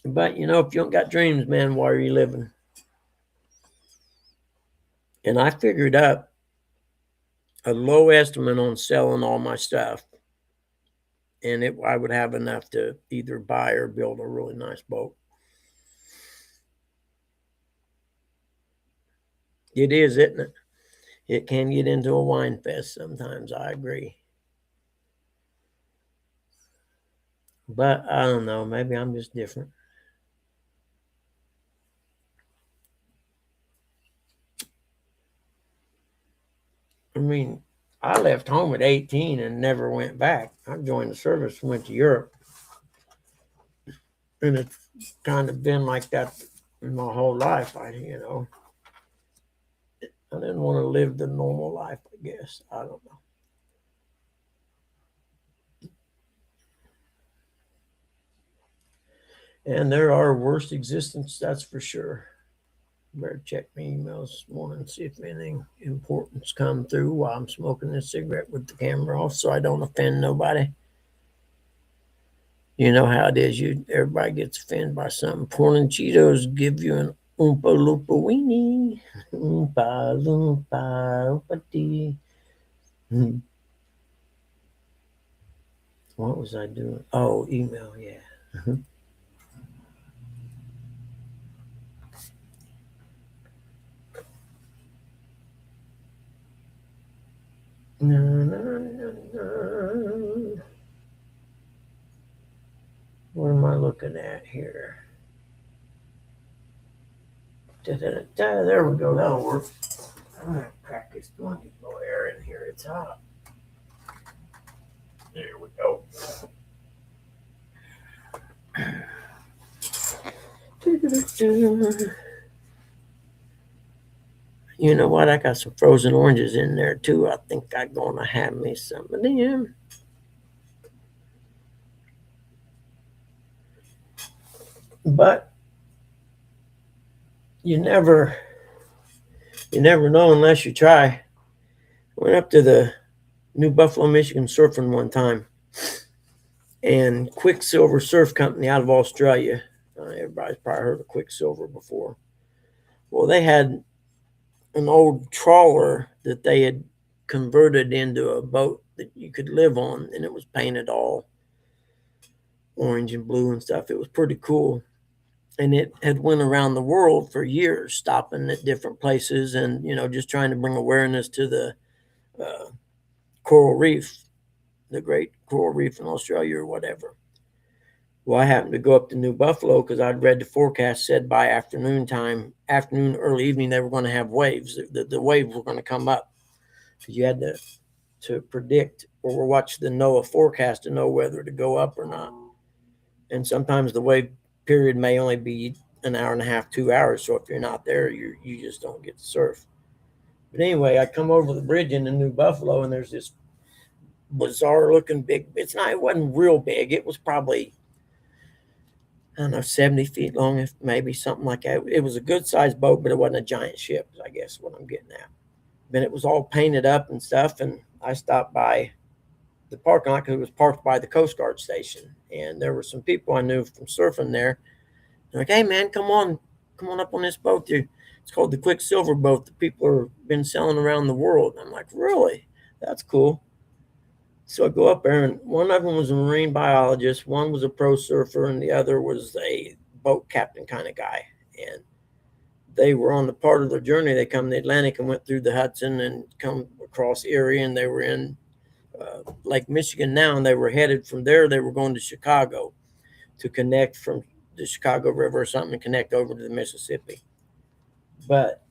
But if you don't got dreams, man, why are you living? And I figured up a low estimate on selling all my stuff, and I would have enough to either buy or build a really nice boat. It is, isn't it? It can get into a wine fest sometimes. I agree. But I don't know. Maybe I'm just different. I mean, I left home at 18 and never went back. I joined the service and went to Europe. And it's kind of been like that my whole life. I didn't want to live the normal life, I guess. I don't know. And there are worse existence, that's for sure. Better check my emails this morning and see if anything important's come through while I'm smoking this cigarette with the camera off so I don't offend nobody. You know how it is. Everybody gets offended by something. Porn and Cheetos give you an oompa loompa weenie. Oompa loompa oompa dee. What was I doing? Oh, email, yeah. No, no, no, no. What am I looking at here? There we go. That'll work. I'm gonna crack this blunt, get no air in here. It's hot. There we go. You know what? I got some frozen oranges in there too. I think I'm gonna have me some of them. But you never know unless you try. I went up to the New Buffalo, Michigan surfing one time, and Quicksilver Surf Company out of Australia. Everybody's probably heard of Quicksilver before. Well, they had an old trawler that they had converted into a boat that you could live on, and it was painted all orange and blue and stuff. It was pretty cool. And it had went around the world for years, stopping at different places and just trying to bring awareness to the coral reef, the great coral reef in Australia or whatever. Well, I happened to go up to New Buffalo because I'd read the forecast said by afternoon, early evening, they were going to have waves. The waves were going to come up. So you had to predict or watch the NOAA forecast to know whether to go up or not. and sometimes the wave period may only be an hour and a half, 2 hours. So if you're not there, you just don't get to surf. But anyway, I come over the bridge into New Buffalo, and there's this bizarre looking big. It wasn't real big. It was probably, I don't know, 70 feet long, if maybe something like that. It was a good sized boat, but it wasn't a giant ship, I guess what I'm getting at. Then it was all painted up and stuff, and I stopped by the parking lot because it was parked by the Coast Guard station, and there were some people I knew from surfing there. They're like, "Hey man, come on up on this boat. Dude. It's called the Quicksilver boat. The people have been selling around the world." And I'm like, "Really? That's cool." So I go up there, and one of them was a marine biologist, one was a pro surfer, and the other was a boat captain kind of guy. And they were on the part of their journey. They come to the Atlantic and went through the Hudson and come across Erie, and they were in Lake Michigan now, and they were headed from there. They were going to Chicago to connect from the Chicago River or something and connect over to the Mississippi. But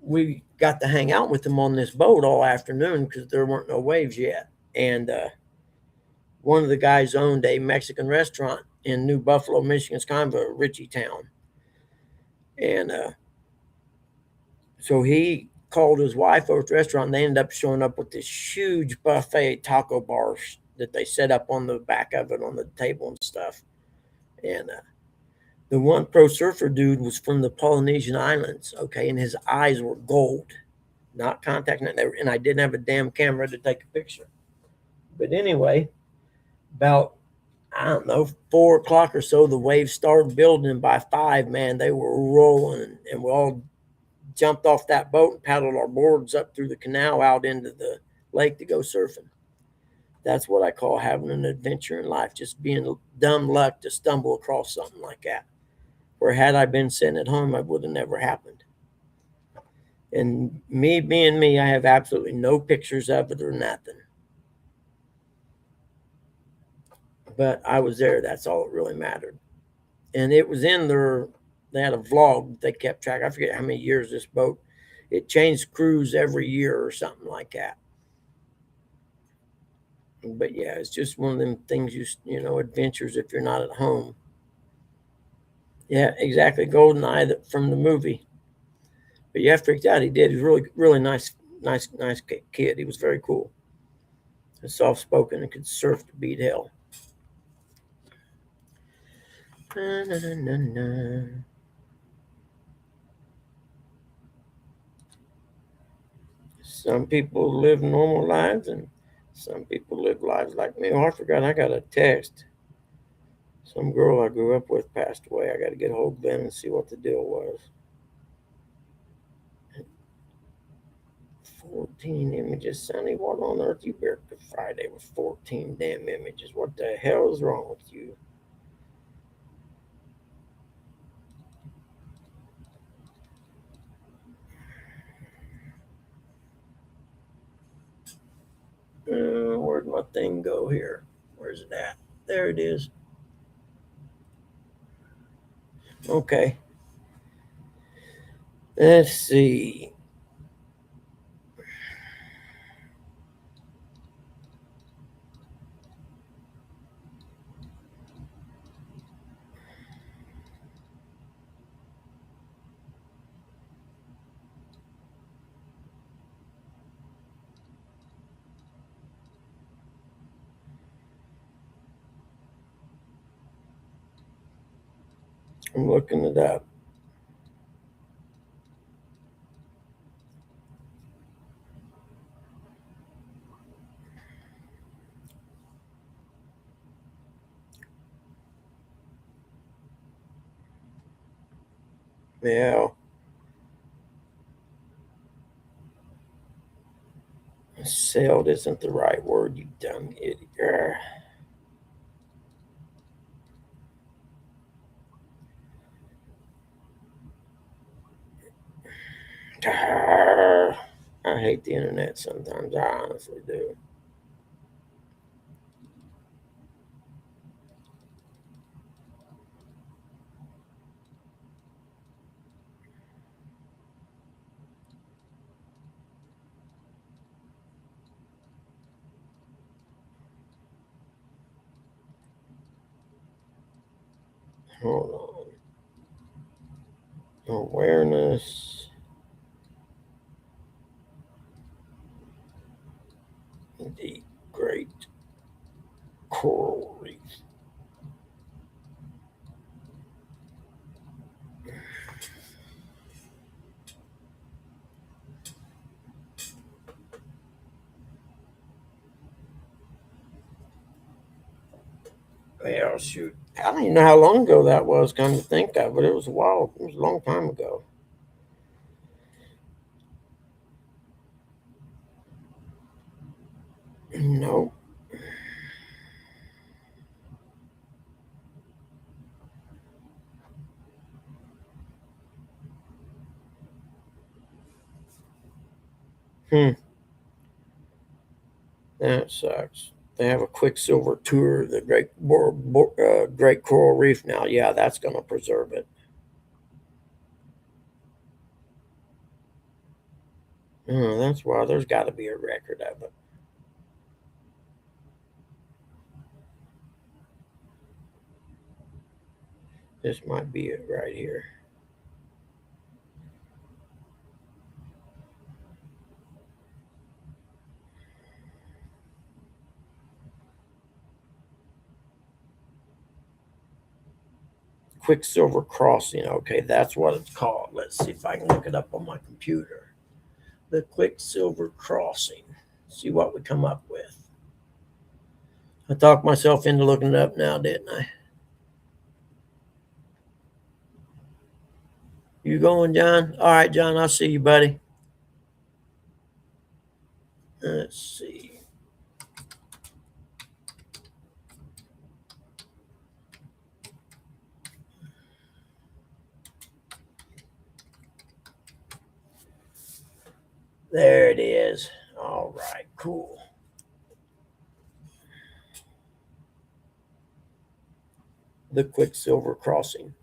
we got to hang out with them on this boat all afternoon because there weren't no waves yet. And one of the guys owned a Mexican restaurant in New Buffalo, Michigan. It's kind of a richy town. And so he called his wife over to the restaurant, and they ended up showing up with this huge buffet taco bars that they set up on the back of it on the table and stuff. And the one pro surfer dude was from the Polynesian Islands, okay, and his eyes were gold, not contact, and I didn't have a damn camera to take a picture. But anyway, about, I don't know, 4 o'clock or so, the waves started building, and by 5, man, they were rolling, and we all jumped off that boat and paddled our boards up through the canal out into the lake to go surfing. That's what I call having an adventure in life, just being dumb luck to stumble across something like that. Where had I been sitting at home, it would have never happened. And me being me, I have absolutely no pictures of it or nothing. But I was there. That's all that really mattered. And it was in they had a vlog they kept track. I forget how many years this boat, it changed crews every year or something like that. But yeah, it's just one of them things, adventures if you're not at home. Yeah, exactly. GoldenEye from the movie. But yeah, freaked out. He did. He was really, really nice kid. He was very cool. Soft spoken and could surf to beat hell. Na, na, na, na. Some people live normal lives and some people live lives like me. Oh, I forgot I got a text. Some girl I grew up with passed away. I got to get a hold of them and see what the deal was. 14 images, Sonny. What on earth? You bear Good Friday with 14 damn images. What the hell is wrong with you? Where'd my thing go here? Where's it at? There it is. Okay. Let's see. I'm looking it up. Yeah. Sailed isn't the right word, you dumb idiot. I hate the internet sometimes. I honestly do. Hold on. Awareness. The Great Coral Reef. Well, shoot. I don't even know how long ago that was, come to think of it. It was a while. It was a long time ago. No. Hmm. That sucks. They have a Quicksilver tour of the Great Coral Reef now. Yeah, that's going to preserve it. Oh, that's why there's got to be a record of it. This might be it right here. Quicksilver Crossing. Okay, that's what it's called. Let's see if I can look it up on my computer. The Quicksilver Crossing. See what we come up with. I talked myself into looking it up now, didn't I? You going, John? All right, John, I'll see you, buddy. Let's see. There it is. All right, cool. The Quicksilver Crossing.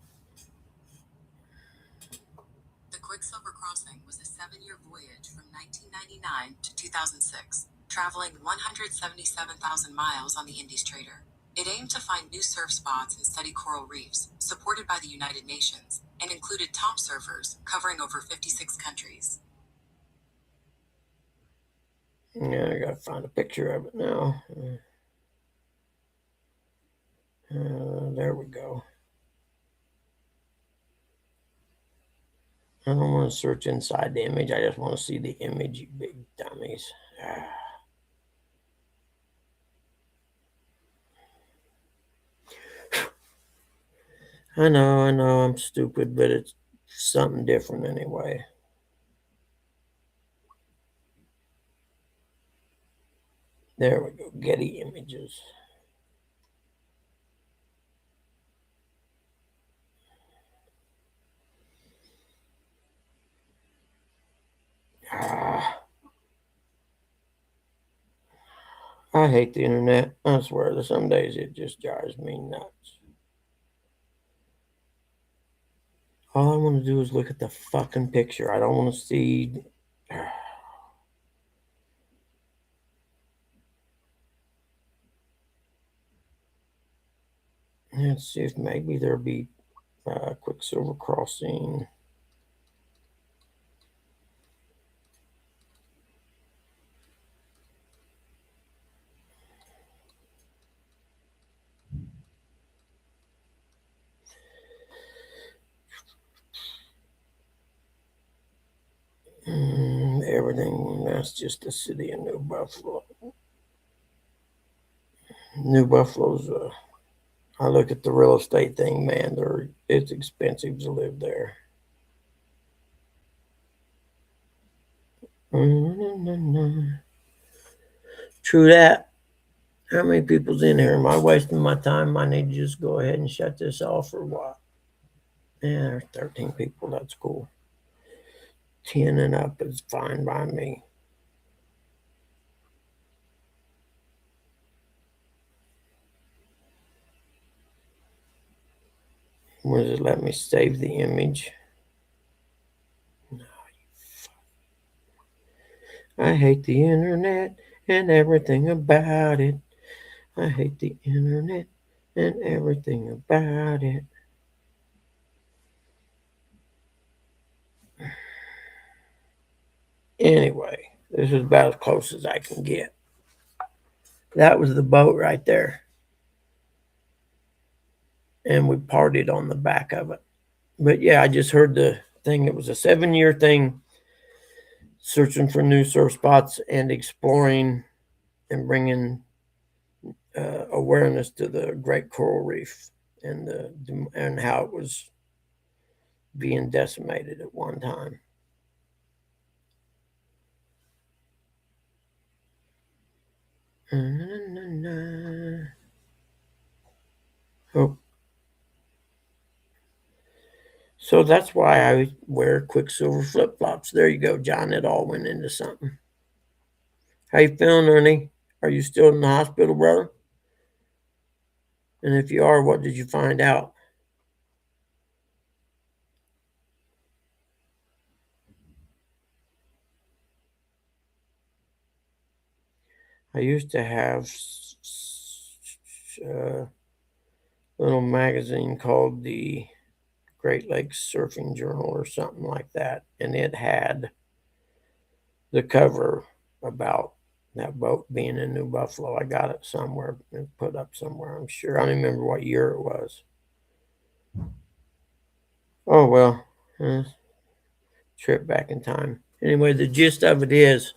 The Quicksilver Crossing was a 7-year voyage from 1999 to 2006, traveling 177,000 miles on the Indies Trader. It aimed to find new surf spots and study coral reefs, supported by the United Nations, and included top surfers covering over 56 countries. Yeah, I gotta find a picture of it now. There we go. I don't want to search inside the image. I just want to see the image, you big dummies. I know, I'm stupid, but it's something different anyway. There we go. Getty Images. I hate the internet. I swear that some days it just drives me nuts. All I want to do is look at the fucking picture. I don't want to see. Let's see if maybe there'll be Quicksilver Crossing. Everything. That's just the city of New Buffalo. New Buffalo's. I look at the real estate thing, man. It's expensive to live there. True that. How many people's in here? Am I wasting my time? I need to just go ahead and shut this off or what? Yeah, there's 13 people. That's cool. 10 and up is fine by me. Where does it let me save the image? No, I hate the internet and everything about it. I hate the internet and everything about it. Anyway, this is about as close as I can get. That was the boat right there. And we partied on the back of it. But yeah, I just heard the thing. It was a 7-year thing, searching for new surf spots and exploring and bringing awareness to the Great Coral Reef and and how it was being decimated at one time. Oh, so that's why I wear Quicksilver flip flops. There you go, John. It all went into something. How you feeling, Ernie? Are you still in the hospital, brother? And if you are, what did you find out? I used to have a little magazine called the Great Lakes Surfing Journal or something like that, and it had the cover about that boat being in New Buffalo. I got it somewhere and put up somewhere, I'm sure. I don't remember what year it was. Oh well, trip back in time. Anyway, the gist of it is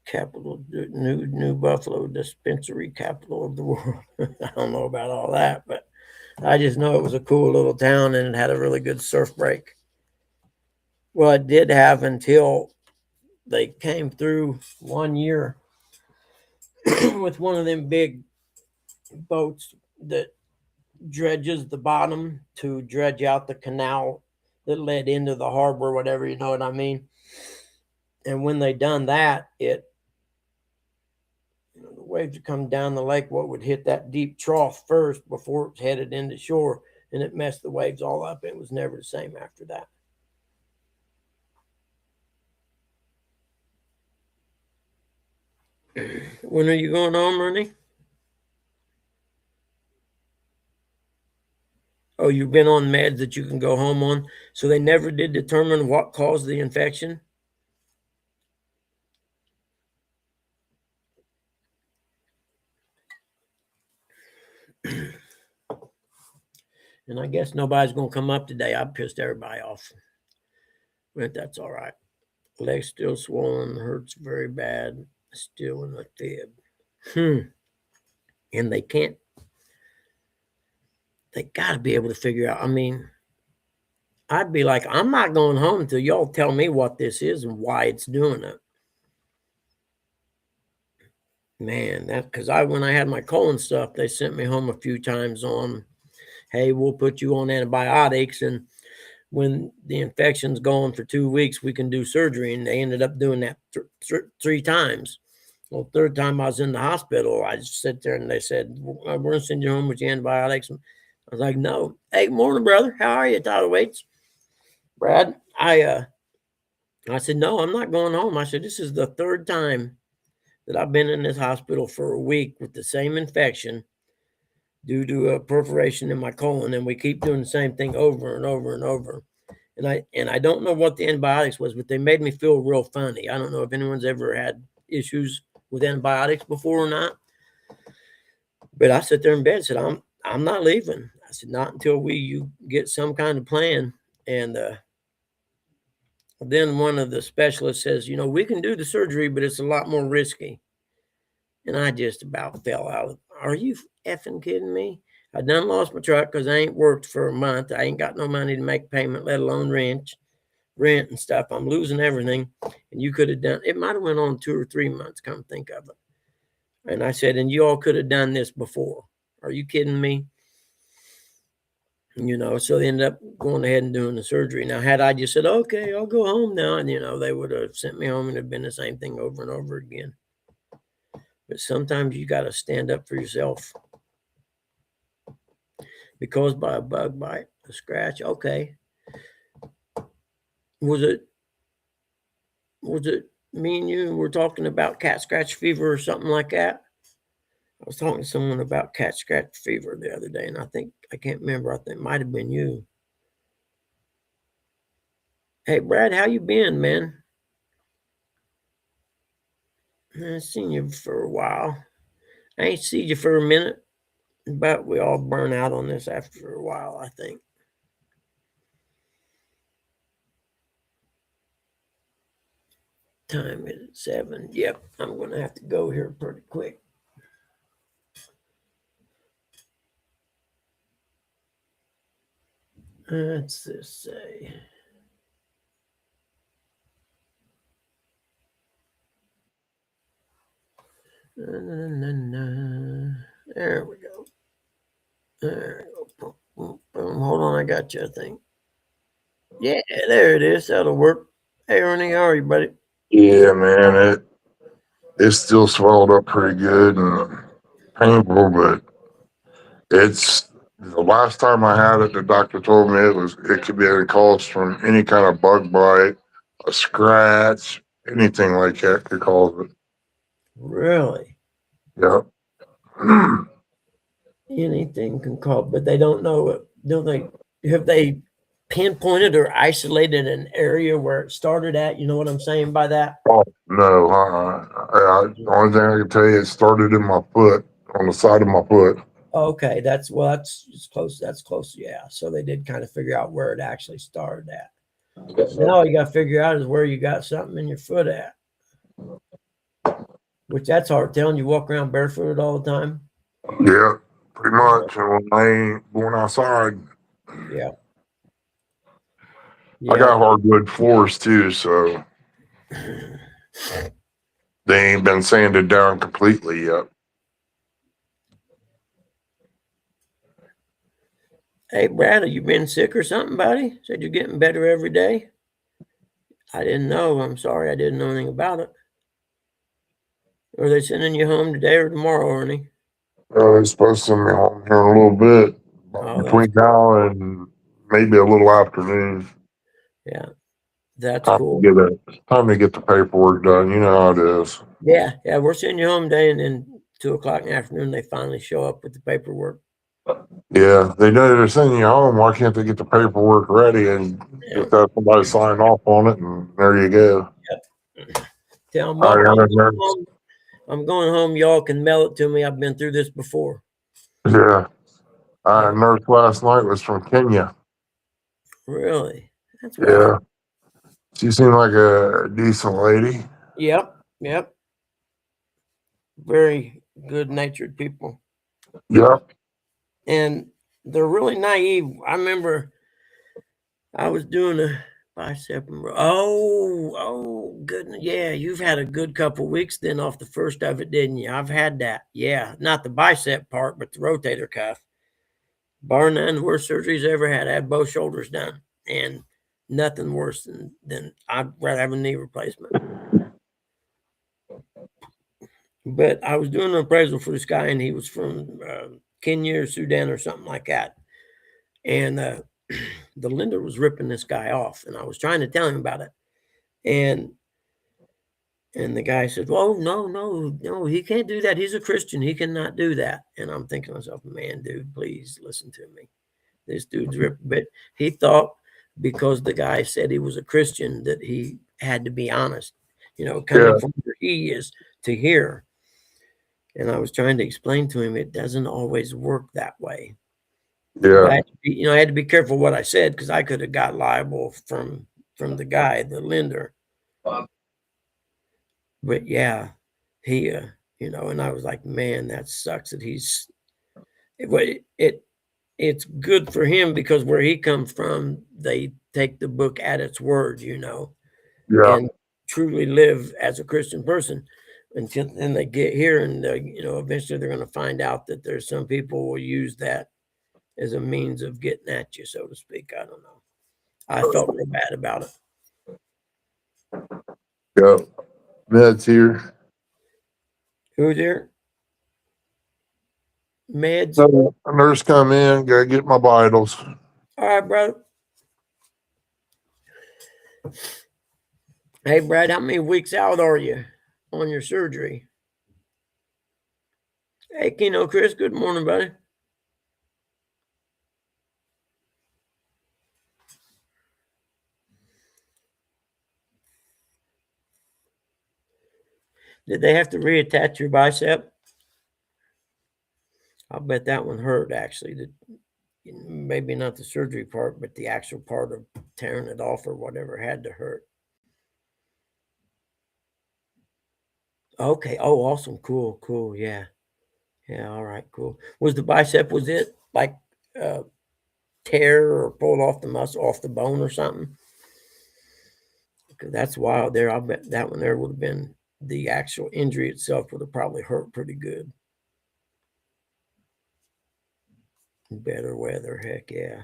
capital New Buffalo dispensary capital of the world. I don't know about all that, but I just know it was a cool little town and it had a really good surf break. Well, it did have until they came through one year with one of them big boats that dredges the bottom to dredge out the canal that led into the harbor, whatever, you know what I mean. And when they done that, the waves would come down the lake. What would hit that deep trough first before it's headed into shore, and it messed the waves all up. It was never the same after that. When are you going home, Ernie? Oh, you've been on meds that you can go home on. So they never did determine what caused the infection? And I guess nobody's going to come up today. I pissed everybody off. But that's all right. Leg's still swollen, hurts very bad, still in the fib. And they got to be able to figure out. I mean, I'd be like, I'm not going home until y'all tell me what this is and why it's doing it. Man, that because when I had my colon stuff, they sent me home a few times on, hey, we'll put you on antibiotics, and when the infection's gone for 2 weeks, we can do surgery. And they ended up doing that 3 times. Well, third time I was in the hospital, I just sat there and they said, we're going to send you home with your antibiotics. And I was like, no. Hey, morning, brother. How are you, Tyler Waits? Brad, I said, no, I'm not going home. I said, this is the third time that I've been in this hospital for a week with the same infection due to a perforation in my colon, and we keep doing the same thing over and over and over. And I don't know what the antibiotics was, but they made me feel real funny. I don't know if anyone's ever had issues with antibiotics before or not. But I sat there in bed and said, I'm not leaving. I said, not until you get some kind of plan. And then one of the specialists says, we can do the surgery, but it's a lot more risky. And I just about fell out. Are you effing kidding me? I done lost my truck because I ain't worked for a month. I ain't got no money to make payment, let alone rent and stuff. I'm losing everything. And you could have done, it might have went on 2 or 3 months, come think of it. And I said, and you all could have done this before. Are you kidding me? So they ended up going ahead and doing the surgery. Now, had I just said, okay, I'll go home now, and, they would have sent me home and it'd been the same thing over and over again. But sometimes you got to stand up for yourself. Be caused by a bug bite, a scratch. Okay. Was it me and you were talking about cat scratch fever or something like that? I was talking to someone about cat scratch fever the other day, and I can't remember. I think it might have been you. Hey, Brad, how you been, man? I ain't seen you for a while. I ain't seen you for a minute, but we all burn out on this after a while, I think. Time is 7. Yep, I'm going to have to go here pretty quick. What's this say? There we go. There we go. Boom, boom. Hold on, I got you, I think. Yeah, there it is. That'll work. Hey, Ernie, how are you, buddy? Yeah, man, it's still swelled up pretty good and painful, but it's the last time I had it, the doctor told me it could be caused from any kind of bug bite, a scratch, anything like that could cause it. Really? Yep. Anything can cause, but they don't know it. Don't they? Have they pinpointed or isolated an area where it started at? You know what I'm saying by that? Oh no, the only thing I can tell you, it started in my foot, on the side of my foot. Okay, that's close. That's close. Yeah. So they did kind of figure out where it actually started at. Now all you got to figure out is where you got something in your foot at, which that's hard telling. You walk around barefooted all the time. Yeah, pretty much. And when I ain't going outside, Yeah. I Yeah. got hardwood floors too, so they ain't been sanded down completely yet. Hey, Brad, have you been sick or something, buddy? Said you're getting better every day. I didn't know. I'm sorry. I didn't know anything about it. Are they sending you home today or tomorrow, Ernie? They're supposed to send me home here in a little bit, Oh, that's between now and maybe a little afternoon. yeah, that's Time to cool. get the paperwork done. You know how it is. Yeah, yeah, we're sending you home today, and then 2 o'clock in the afternoon they finally show up with the paperwork. Yeah, they know they're sending you home. Why can't they get the paperwork ready and Yeah, just have somebody sign off on it, and there you go. tell them, I well, got a nurse. I'm going home. Y'all can mail it to me. I've been through this before. Yeah, a Yeah, nurse last night was from Kenya. really, that's wild. Yeah, she seemed like a decent lady. Yep, yep, very good natured people, Yep. and they're really naive. I remember I was doing a bicep. Oh, goodness. Yeah, you've had a good couple weeks then off the first of it, didn't you? I've had that. Yeah, not the bicep part, but the rotator cuff. Bar none, the worst surgeries I ever had. I had both shoulders done, and nothing worse than I'd rather have a knee replacement. But I was doing an appraisal for this guy, and he was from Kenya or Sudan or something like that. And the lender was ripping this guy off, and I was trying to tell him about it. And the guy said, "Oh, no, he can't do that. He's a Christian. He cannot do that." And I'm thinking to myself, man, dude, please listen to me. This dude's ripped. But he thought because the guy said he was a Christian that he had to be honest, coming Yeah. from where he is to here. And I was trying to explain to him it doesn't always work that way. But Yeah. I had to be careful what I said because I could have got liable from the guy, the lender. But yeah, he, and I was like, man, that sucks that it's good for him because where he comes from, they take the book at its word, Yeah. and truly live as a Christian person until then they get here and, eventually they're going to find out that there's some people will use that as a means of getting at you, so to speak. I don't know. I felt real bad about it. Yeah. Meds here. Who's there? Meds. So a nurse come in, gotta get my vitals. All right, brother. Hey, Brad, how many weeks out are you on your surgery? Hey, Keno Chris, good morning, buddy. Did they have to reattach your bicep? I'll bet that one hurt, actually. Maybe not the surgery part, but the actual part of tearing it off or whatever had to hurt. Okay. Oh, awesome. Cool. Cool. Yeah. Yeah. All right. Cool. Was the bicep, was it like tear or pulled off the muscle, off the bone or something? Because that's wild there. I bet that one there would have been, the actual injury itself would have probably hurt pretty good. Better weather. Heck yeah.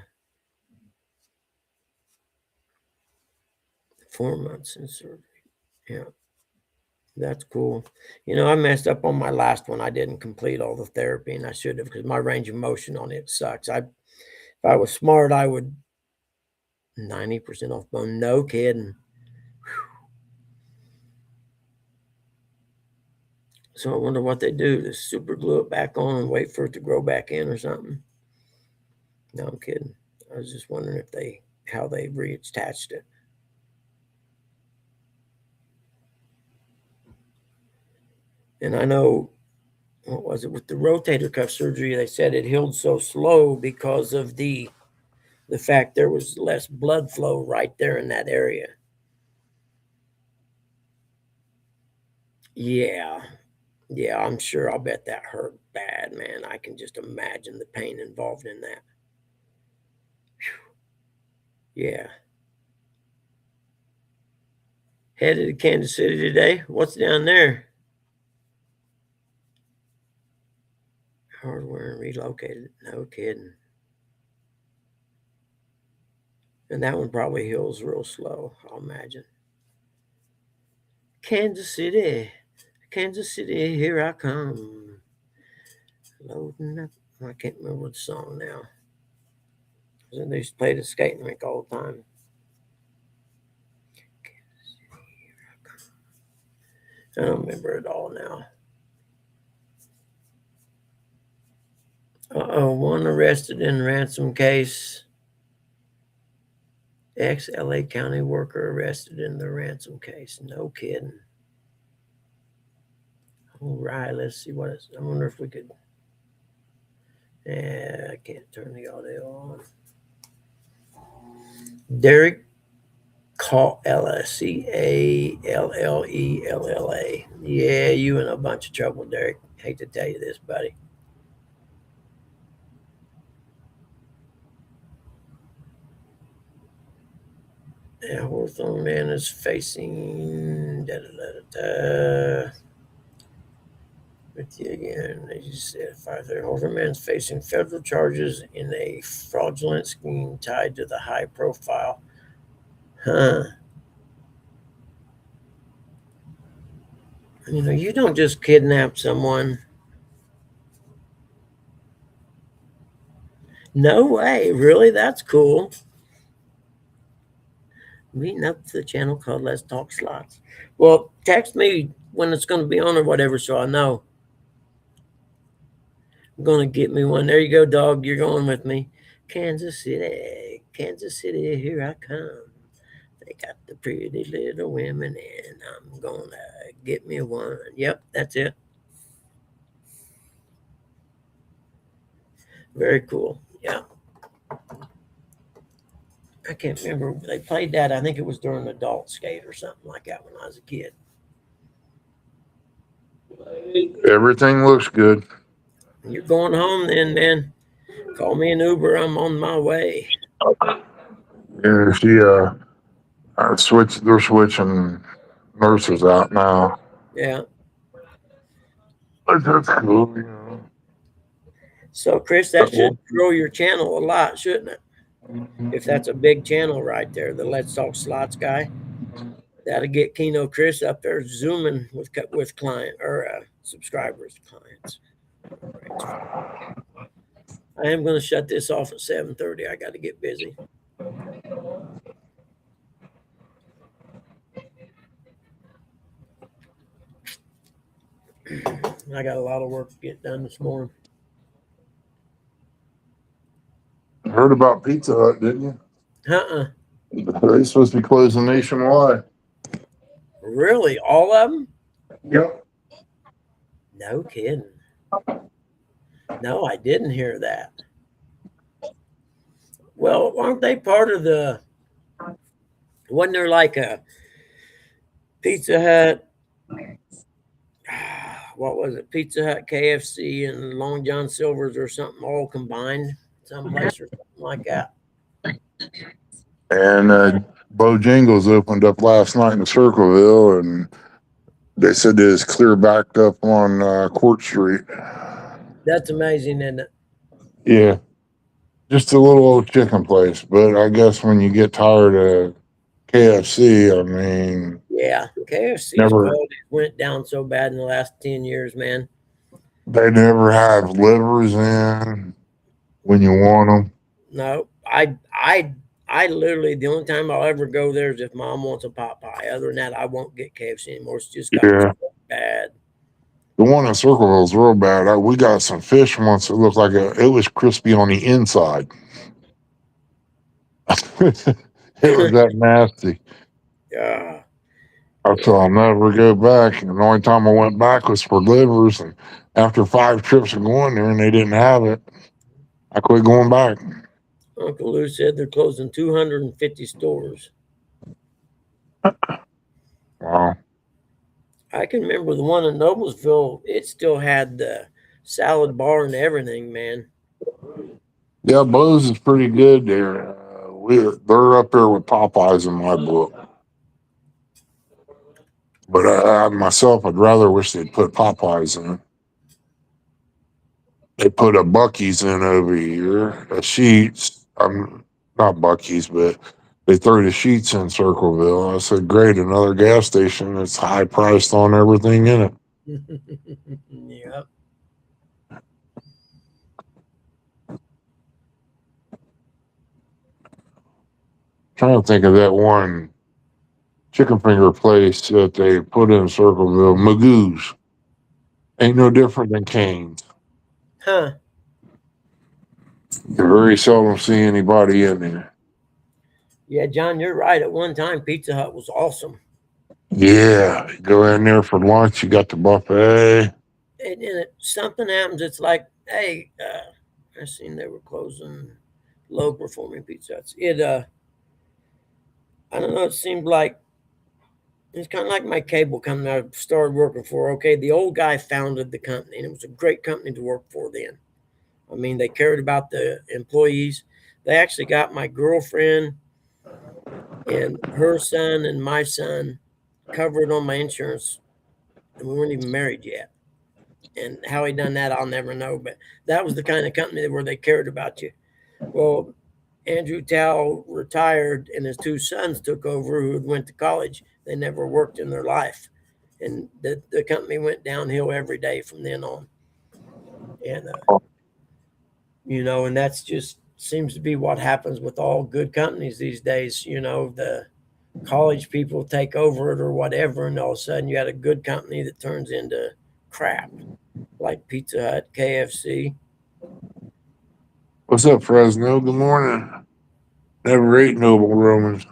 4 months in surgery. Yeah. That's cool. I messed up on my last one. I didn't complete all the therapy, and I should have, because my range of motion on it sucks. If I was smart, I would 90% off bone. No kidding. So I wonder what they do to super glue it back on and wait for it to grow back in or something. No, I'm kidding. I was just wondering how they reattached it. And I know, what was it, with the rotator cuff surgery, they said it healed so slow because of the fact there was less blood flow right there in that area. Yeah. Yeah, I'm sure. I'll bet that hurt bad, man. I can just imagine the pain involved in that. Whew. Yeah. Headed to Kansas City today. What's down there? Hardware and relocated. No kidding. And that one probably heals real slow, I'll imagine. Kansas City. Kansas City, here I come. Loading up. I can't remember the song now. They used to play the skating rink all the time. Kansas City, here I come. I don't remember it all now. One arrested in ransom case. Ex-LA County worker arrested in the ransom case. No kidding. All right, let's see what it's. I wonder if we could. I can't turn the audio on. Derek Callella. Yeah, you in a bunch of trouble, Derek. Hate to tell you this, buddy. Yeah, Hawthorne man is facing. With you again, as you said, 5:30. Hawthorne man's facing federal charges in a fraudulent scheme tied to the high profile. Huh. You don't just kidnap someone. No way. Really? That's cool. Meeting up to the channel called Let's Talk Slots. Well, text me when it's going to be on or whatever, so I know. I'm going to get me one. There you go, dog. You're going with me. Kansas City, here I come. They got the pretty little women, and I'm going to get me one. Yep, that's it. Very cool. Yeah. I can't remember. They played that. I think it was during adult skate or something like that when I was a kid. Everything looks good. You're going home then, man. Call me an Uber. I'm on my way. Yeah, they're switching nurses out now. Yeah. But that's cool, So, Chris, that should grow your channel a lot, shouldn't it? If that's a big channel right there, the Let's Talk Slots guy, that'll get Keno Chris up there zooming with client or subscribers, clients. I am going to shut this off at 7:30. I got to get busy. I got a lot of work to get done this morning. Heard about Pizza Hut, didn't you? They're supposed to be closing nationwide. Really? All of them? Yep. No kidding. No, I didn't hear that. Well, aren't they part of the? Wasn't there like a Pizza Hut? What was it? Pizza Hut, KFC, and Long John Silver's or something all combined, someplace or something like that. And Bojangles opened up last night in Circleville, and they said it is clear backed up on Court Street. That's amazing, isn't it? Yeah, just a little old chicken place. But I guess when you get tired of KFC, I mean, Yeah, KFC's never quality went down so bad in the last 10 years, man. they never have livers in when you want them. No, I literally the only time I'll ever go there is if mom wants a pot pie. Other than that, I won't get KFC anymore. It's just gotten Yeah, so bad. the one in Circleville is real bad. We got some fish once. It looked like it was crispy on the inside. It was that nasty. Yeah, I yeah. said I'll never go back. And the only time I went back was for livers. And after 5 trips of going there and they didn't have it, I quit going back. Uncle Lou said they're closing 250 stores. Wow. I can remember the one in Noblesville. It still had the salad bar and everything, man. Yeah, Bose is pretty good there. They're up there with Popeyes in my book. But myself, I'd rather wish they'd put Popeyes in. They put a Bucky's in over here, a Sheets. Not Bucky's, but they throw the Sheets in Circleville. I said, great, another gas station that's high priced on everything in it. Yep. Trying to think of that one chicken finger place that they put in Circleville, Magoo's. Ain't no different than Cane's. Huh. You very seldom see anybody in there. Yeah, John, you're right. At one time, Pizza Hut was awesome. Yeah, go in there for lunch. You got the buffet. And something happens. It's like, hey, I seen they were closing low performing Pizza Huts. I don't know. It seemed like it's kind of like my cable company I started working for. Okay, the old guy founded the company, and it was a great company to work for then. I mean, they cared about the employees. They actually got my girlfriend and her son and my son covered on my insurance, and we weren't even married yet. And how he done that, I'll never know. But that was the kind of company where they cared about you. Well, Andrew Tao retired, and his two sons took over, who went to college. They never worked in their life, and the company went downhill every day from then on. And and that's just seems to be what happens with all good companies these days. The college people take over it or whatever, and all of a sudden you had a good company that turns into crap, like Pizza Hut, KFC. What's up, Fresno? Good morning. Never ate Noble Romans.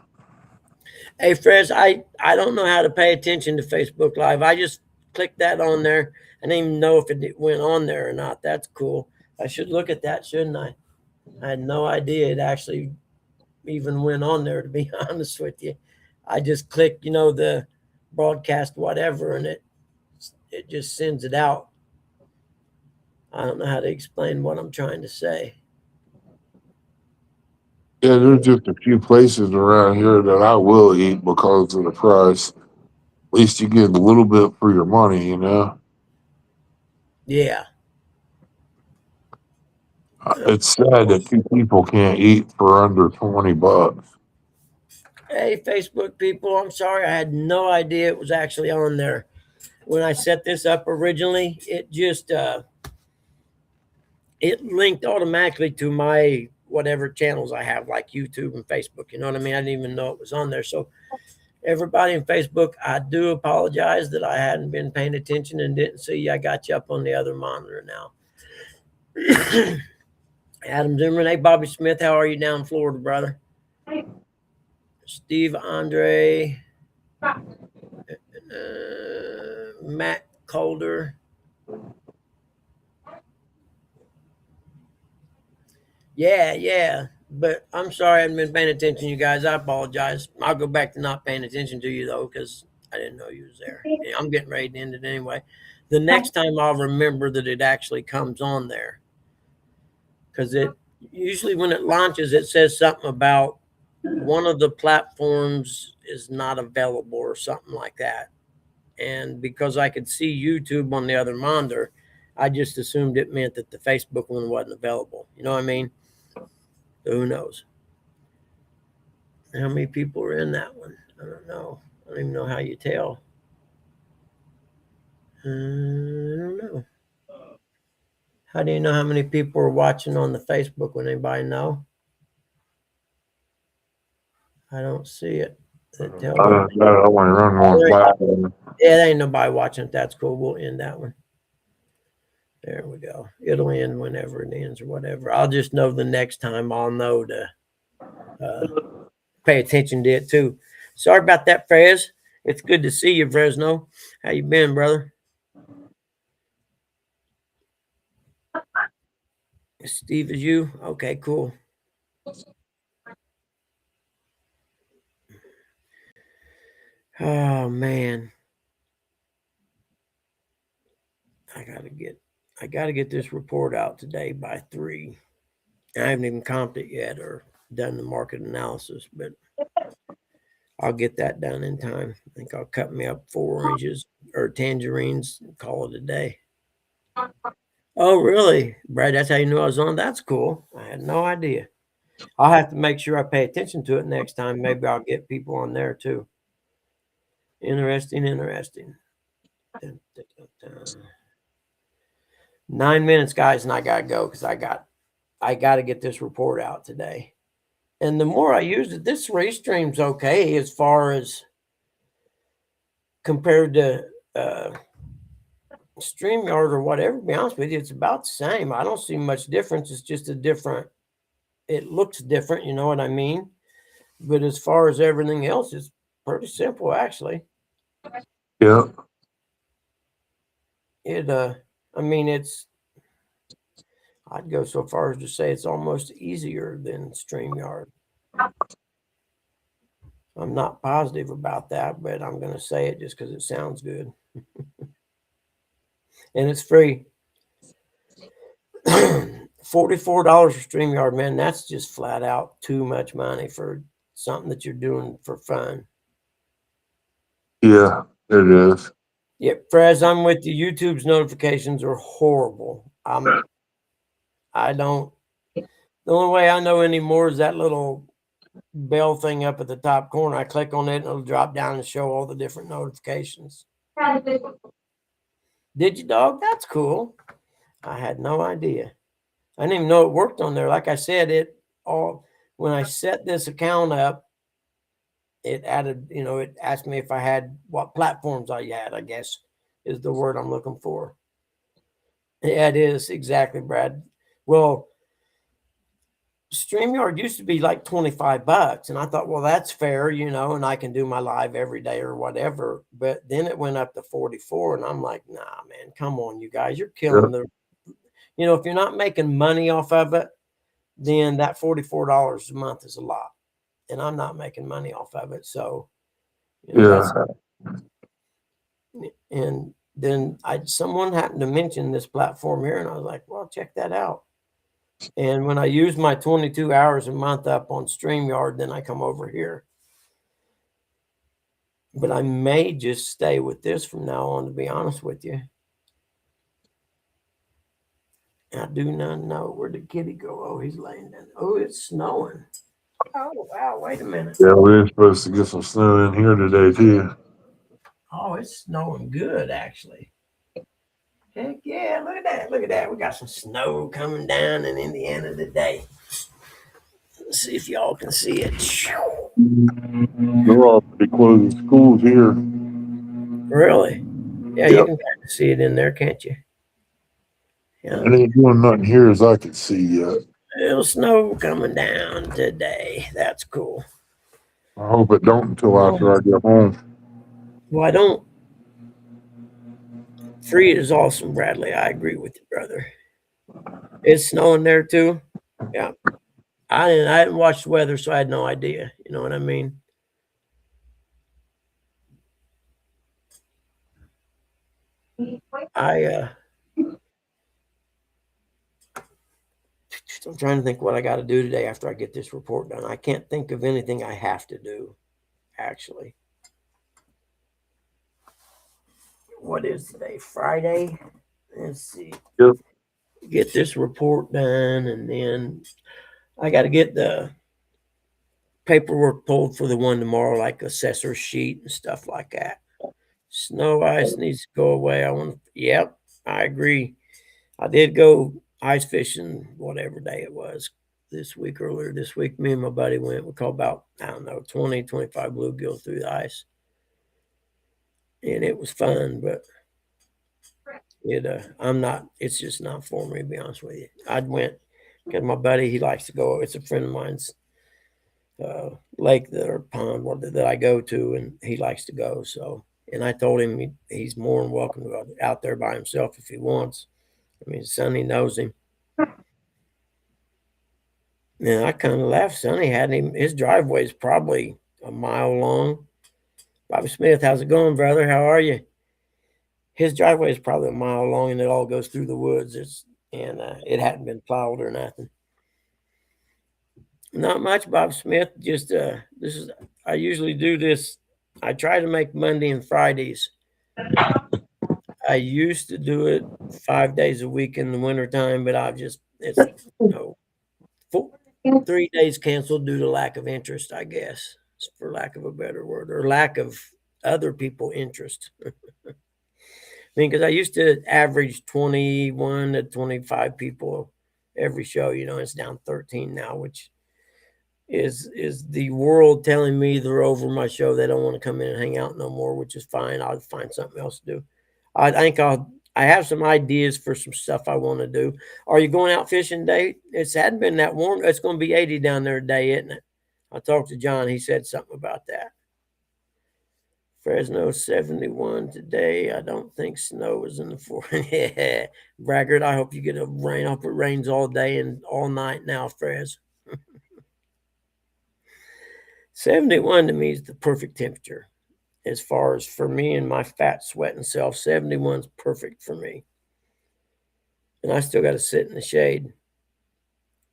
Hey, Fres, I don't know how to pay attention to Facebook Live. I just clicked that on there. I didn't even know if it went on there or not. That's cool. I should look at that, shouldn't I? I had no idea it actually even went on there, to be honest with you. I just clicked, the broadcast whatever, and it just sends it out. I don't know how to explain what I'm trying to say. Yeah, there's just a few places around here that I will eat because of the price. At least you get a little bit for your money, you know? Yeah. It's sad that two people can't eat for under $20. Hey, Facebook people, I'm sorry. I had no idea it was actually on there. When I set this up originally, it just it linked automatically to my whatever channels I have, like YouTube and Facebook. You know what I mean? I didn't even know it was on there. So everybody in Facebook, I do apologize that I hadn't been paying attention and didn't see you. I got you up on the other monitor now. Adam Zimmerman, hey Bobby Smith, how are you down in Florida, brother? Steve Andre, Matt Calder. Yeah. But I'm sorry I haven't been paying attention, you guys. I apologize. I'll go back to not paying attention to you though, because I didn't know you was there. Yeah, I'm getting ready to end it anyway. The next time I'll remember that it actually comes on there, because it usually when it launches, it says something about one of the platforms is not available or something like that. And because I could see YouTube on the other monitor, I just assumed it meant that the Facebook one wasn't available. You know what I mean? So who knows? How many people are in that one? I don't know. I don't even know how you tell. I don't know. How do you know how many people are watching on the Facebook when anybody know? I don't see it. It tells I me. don't know. I want to run one platform. Yeah, there ain't nobody watching it. That's cool. We'll end that one. There we go. It'll end whenever it ends or whatever. I'll just know the next time I'll know to uh, pay attention to it too. Sorry about that, Frez. It's good to see you, Fresno. How you been, brother? Steve, is you? Okay, cool. Oh man, I gotta get this report out today by 3. I haven't even comped it yet or done the market analysis, but I'll get that done in time. I think I'll cut me up 4 oranges or tangerines and call it a day. Oh, really? Brad, that's how you knew I was on? That's cool. I had no idea. I'll have to make sure I pay attention to it next time. Maybe I'll get people on there too. Interesting. Dun, dun, dun. 9 minutes, guys, and I gotta go because I gotta get this report out today. And the more I use it, this Restream's okay as far as compared to StreamYard or whatever. To be honest with you, it's about the same. I don't see much difference. It's just a different. It looks different. You know what I mean? But as far as everything else, it's pretty simple actually. Yeah. It I mean I'd go so far as to say it's almost easier than StreamYard. I'm not positive about that, but I'm going to say it just because it sounds good. And it's free. $44 for StreamYard, man. That's just flat out too much money for something that you're doing for fun. Yeah, it is. Yep, Fraz, I'm with you. YouTube's notifications are horrible. I don't. The only way I know anymore is that little bell thing up at the top corner. I click on it and it'll drop down and show all the different notifications. Did you, dog? That's cool. I had no idea. I didn't even know it worked on there. Like I said, when I set this account up, it added, it asked me if I had what platforms I had, I guess is the word I'm looking for. Yeah, it is exactly, Brad. Well, StreamYard used to be like $25, and I thought, well, that's fair, and I can do my live every day or whatever. But then it went up to 44, and I'm like, nah, man, come on, you guys, you're killing the. If you're not making money off of it, then that $44 a month is a lot, and I'm not making money off of it. So, that's. And then someone happened to mention this platform here, and I was like, well, check that out. And when I use my 22 hours a month up on StreamYard, then I come over here. But I may just stay with this from now on, to be honest with you. I do not know. Where did Kitty go? Oh, he's laying down. Oh, it's snowing. Oh, wow. Wait a minute. Yeah, we're supposed to get some snow in here today, too. Oh, it's snowing good, actually. Heck yeah. Look at that. Look at that. We got some snow coming down in Indiana today. Let's see if y'all can see it. They're already closing schools here. Really? Yeah, you can kind of see it in there, can't you? Yeah. It ain't doing nothing here as I can see yet. Little snow coming down today. That's cool. I hope it don't until after I get home. Well, I don't. Free is awesome, Bradley. I agree with you, brother. It's snowing there too. Yeah. I didn't watch the weather, so I had no idea. You know what I mean? I I'm trying to think what I got to do today after I get this report done. I can't think of anything I have to do, actually. What is today? Friday? Let's see. Yep. Get this report done, and then I got to get the paperwork pulled for the one tomorrow, like assessor sheet and stuff like that. Snow ice needs to go away. Yep, I agree. I did go ice fishing, whatever day it was this week, earlier this week. Me and my buddy went. We caught about, I don't know, 20, 25 bluegill through the ice. And it was fun, but it's just not for me, to be honest with you. I went because my buddy, he likes to go. It's a friend of mine's lake or pond that I go to, and he likes to go. So, and I told him he's more than welcome to go out there by himself if he wants. I mean, Sonny knows him. And I kind of laughed. Sonny had him. His driveway is probably a mile long. Bobby Smith, how's it going, brother? How are you? His driveway is probably a mile long, and it all goes through the woods. It hadn't been plowed or nothing. Not much, Bob Smith. Just this is. I usually do this. I try to make Monday and Fridays. I used to do it 5 days a week in the wintertime, but it's 3 days canceled due to lack of interest, I guess, for lack of a better word, or lack of other people interest. I mean, because I used to average 21 to 25 people every show. It's down 13 now, which is the world telling me they're over my show. They don't want to come in and hang out no more, which is fine. I'll find something else to do. I have some ideas for some stuff I want to do. Are you going out fishing today? It hadn't been that warm. It's going to be 80 down there today, isn't it? I talked to John. He said something about that. Fresno 71 today. I don't think snow is in the forecast. Yeah, braggart. I hope you get a rain. I hope it rains all day and all night now, Fres. 71 to me is the perfect temperature. As far as for me and my fat sweating self, 71 is perfect for me. And I still got to sit in the shade.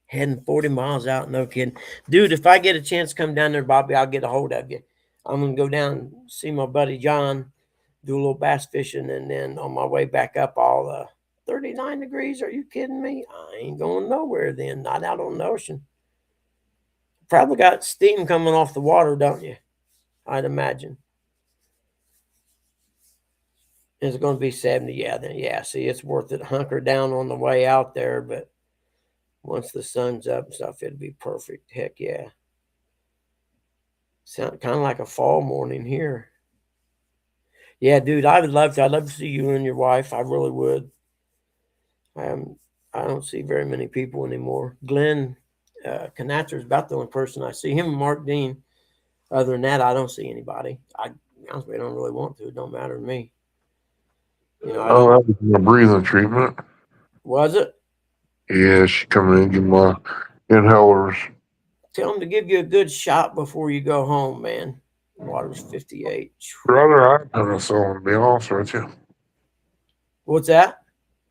Heading 40 miles out, no kidding. Dude, if I get a chance to come down there, Bobby, I'll get a hold of you. I'm going to go down and see my buddy John, do a little bass fishing, and then on my way back up, 39 degrees. Are you kidding me? I ain't going nowhere then, not out on the ocean. Probably got steam coming off the water, don't you? I'd imagine. Is it going to be 70? Yeah, then yeah. See, it's worth it. Hunker down on the way out there, but once the sun's up and stuff, it'll be perfect. Heck yeah. Sound kind of like a fall morning here. Yeah, dude, I would love to. I'd love to see you and your wife. I really would. I don't see very many people anymore. Glenn Knatzer is about the only person I see. Him and Mark Dean. Other than that, I don't see anybody. Honestly, I don't really want to. It don't matter to me. I don't. That was a breathing treatment. Was it? Yeah, she come in and give my inhalers. Tell them to give you a good shot before you go home, man. Water's 58. Rather I penicillin, to be honest with you. What's that?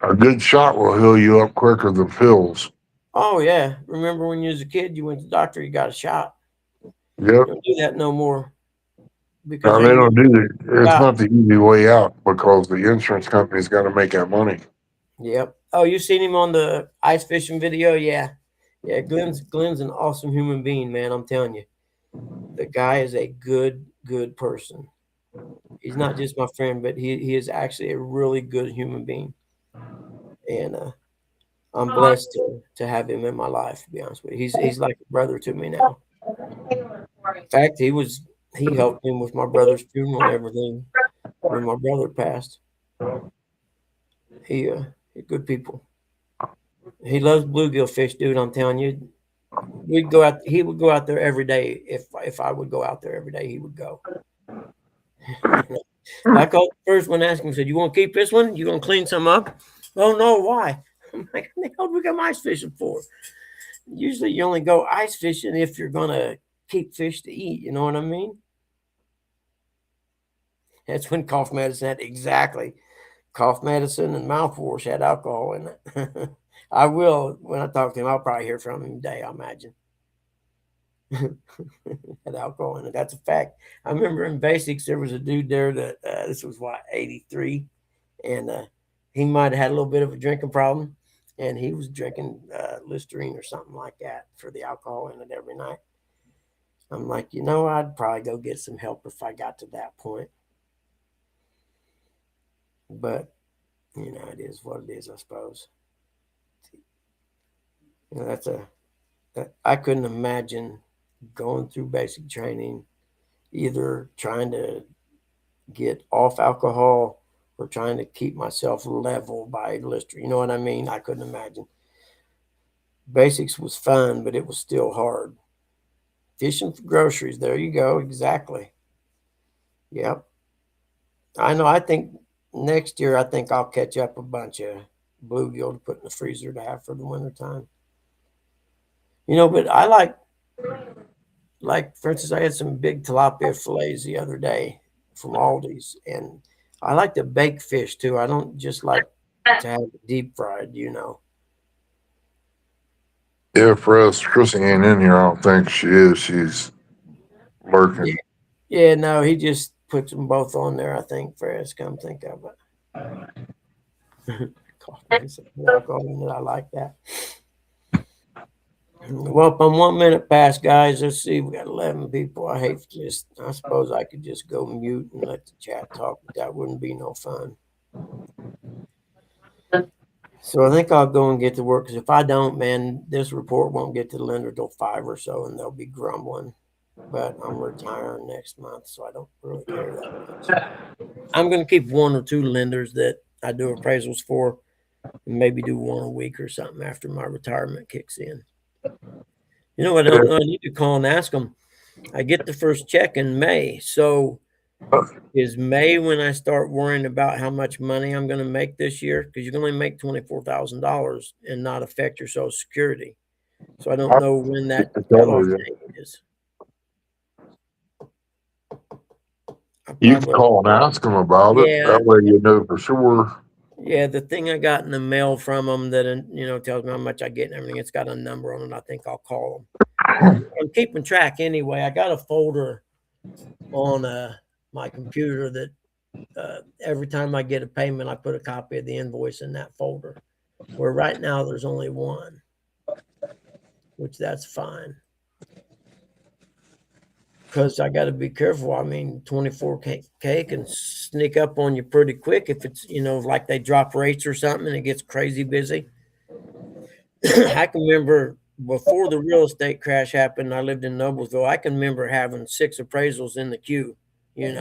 A good shot will heal you up quicker than pills. Oh, yeah. Remember when you was a kid, you went to the doctor, you got a shot. Yep. You don't do that no more. Because now, they don't do it. It's not the easy way out because the insurance company's got to make that money. Yep. Oh, you seen him on the ice fishing video? Yeah. Yeah, Glenn's an awesome human being, man. I'm telling you. The guy is a good person. He's not just my friend, but he is actually a really good human being. And I'm blessed to have him in my life, to be honest with you. He's like a brother to me now. In fact, he helped me with my brother's funeral and everything when my brother passed. He good people. He loves bluegill fish, dude. I'm telling you. He would go out there every day. If I would go out there every day, he would go. I called the first one, asked him, said, "You want to keep this one? You going to clean some up?" "Oh, no, why?" I'm like, "What the hell do we come ice fishing for?" Usually you only go ice fishing if you're going to keep fish to eat. You know what I mean? That's when cough medicine had exactly cough medicine and mouthwash had alcohol in it. I will, when I talk to him, I'll probably hear from him today, I imagine. Had alcohol in it. That's a fact. I remember in basics, there was a dude there that this was what, 83, and he might have had a little bit of a drinking problem, and he was drinking Listerine or something like that for the alcohol in it every night. I'm like, I'd probably go get some help if I got to that point. But it is what it is, I suppose. That's I couldn't imagine going through basic training, either trying to get off alcohol or trying to keep myself level by Lister. You know what I mean? I couldn't imagine. Basics was fun, but it was still hard. Fishing for groceries. There you go. Exactly. Yep. I know. I think next year, I think I'll catch up a bunch of bluegill to put in the freezer to have for the wintertime. But I like for instance, I had some big tilapia fillets the other day from Aldi's, and I like to bake fish too. I don't just like to have it deep fried. Yeah, Chrissy ain't in here. I don't think she is. She's Yeah, lurking. yeah. No, he just puts them both on there. I think Ferris, come think of it. Coffee, alcohol in it. I like that. Well, I'm 1 minute past, guys. Let's see. We got 11 people. I hate to just. I suppose I could just go mute and let the chat talk, but that wouldn't be no fun. So I think I'll go and get to work, because if I don't, man, this report won't get to the lender till 5 or so, and they'll be grumbling. But I'm retiring next month, so I don't really care that much. I'm going to keep one or two lenders that I do appraisals for, and maybe do one a week or something after my retirement kicks in. You know what? I don't know. I need to call and ask them. I get the first check in May, so is May when I start worrying about how much money I'm going to make this year? Because you can only make $24,000 and not affect your Social Security. So I don't know when that cutoff date is. You can call and ask them about it. Yeah, That way you know for sure. yeah. The thing I got in the mail from them that tells me how much I get and everything. It's got a number on it. I think I'll call them. I'm keeping track anyway. I got a folder on my computer that every time I get a payment, I put a copy of the invoice in that folder. Where right now there's only one, which that's fine. Because I got to be careful. I mean, 24K can sneak up on you pretty quick if it's, like they drop rates or something and it gets crazy busy. I can remember before the real estate crash happened, I lived in Noblesville. I can remember having 6 appraisals in the queue, and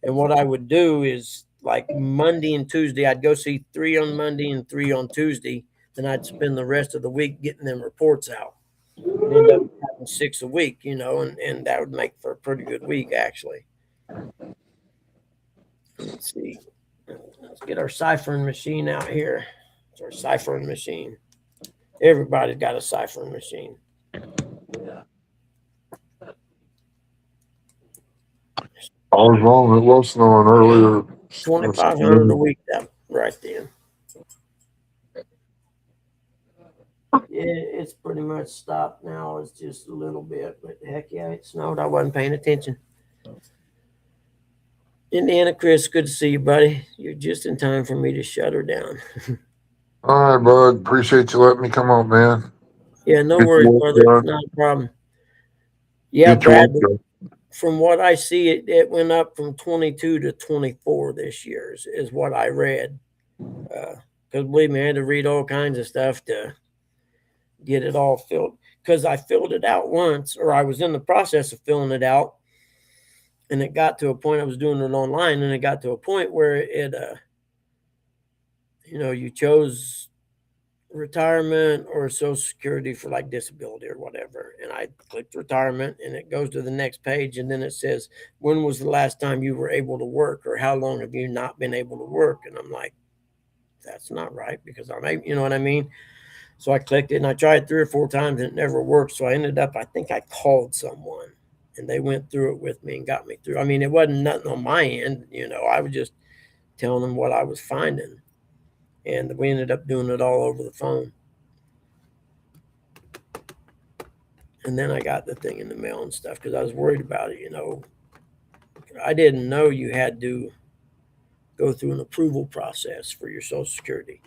what I would do is like Monday and Tuesday, I'd go see 3 on Monday and 3 on Tuesday. Then I'd spend the rest of the week getting them reports out and end up having 6 a week, and that would make for a pretty good week, actually. Let's see. Let's get our ciphering machine out here. It's our ciphering machine. Everybody's got a ciphering machine. I was wrong. It was snowing earlier. 2,500 a week that right then. Yeah, it's pretty much stopped now. It's just a little bit, but heck yeah, it snowed. I wasn't paying attention. Indiana Chris, good to see you, buddy. You're just in time for me to shut her down. All right, bud. Appreciate you letting me come on, man. Yeah, no Get worries, your work brother. It's done. not a problem. Yeah, Get your Brad, work done. from what I see, it went up from 22 to 24 this year is what I read. Because believe me, I had to read all kinds of stuff to get it all filled. Because I filled it out once, or I was in the process of filling it out, and it got to a point I was doing it online, and it got to a point where it, you chose retirement or Social Security for like disability or whatever. And I clicked retirement, and it goes to the next page, and then it says, when was the last time you were able to work, or how long have you not been able to work? And I'm like, that's not right, because you know what I mean? So I clicked it, and I tried 3 or 4 times, and it never worked. So I ended up, I think I called someone, and they went through it with me and got me through. I mean, it wasn't nothing on my end, I was just telling them what I was finding. And we ended up doing it all over the phone. And then I got the thing in the mail and stuff because I was worried about it. I didn't know you had to go through an approval process for your Social Security.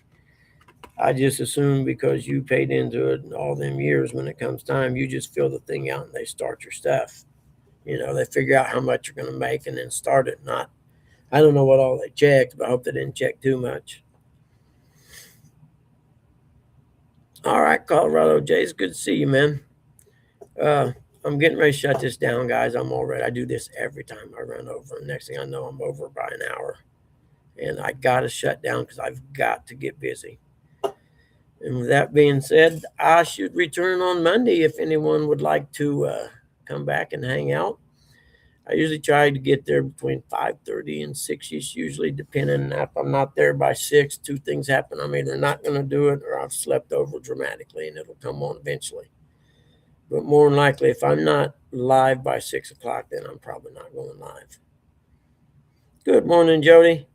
I just assumed because you paid into it all them years, when it comes time, you just fill the thing out and they start your stuff. They figure out how much you're going to make and then start it. I don't know what all they checked, but I hope they didn't check too much. All right, Colorado Jays, good to see you, man. I'm getting ready to shut this down, guys. I do this every time I run over. Next thing I know, I'm over by an hour. And I got to shut down because I've got to get busy. And with that being said, I should return on Monday if anyone would like to come back and hang out. I usually try to get there between 5:30 and 6ish, usually, depending. If I'm not there by 6, two things happen. I'm either not going to do it or I've slept over dramatically, and it'll come on eventually. But more than likely, if I'm not live by 6 o'clock, then I'm probably not going live. Good morning, Jody.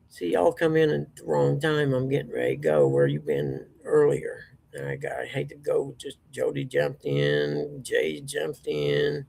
See, y'all come in at the wrong time. I'm getting ready to go. Where you been earlier? I hate to go. Just Jody jumped in. Jay jumped in.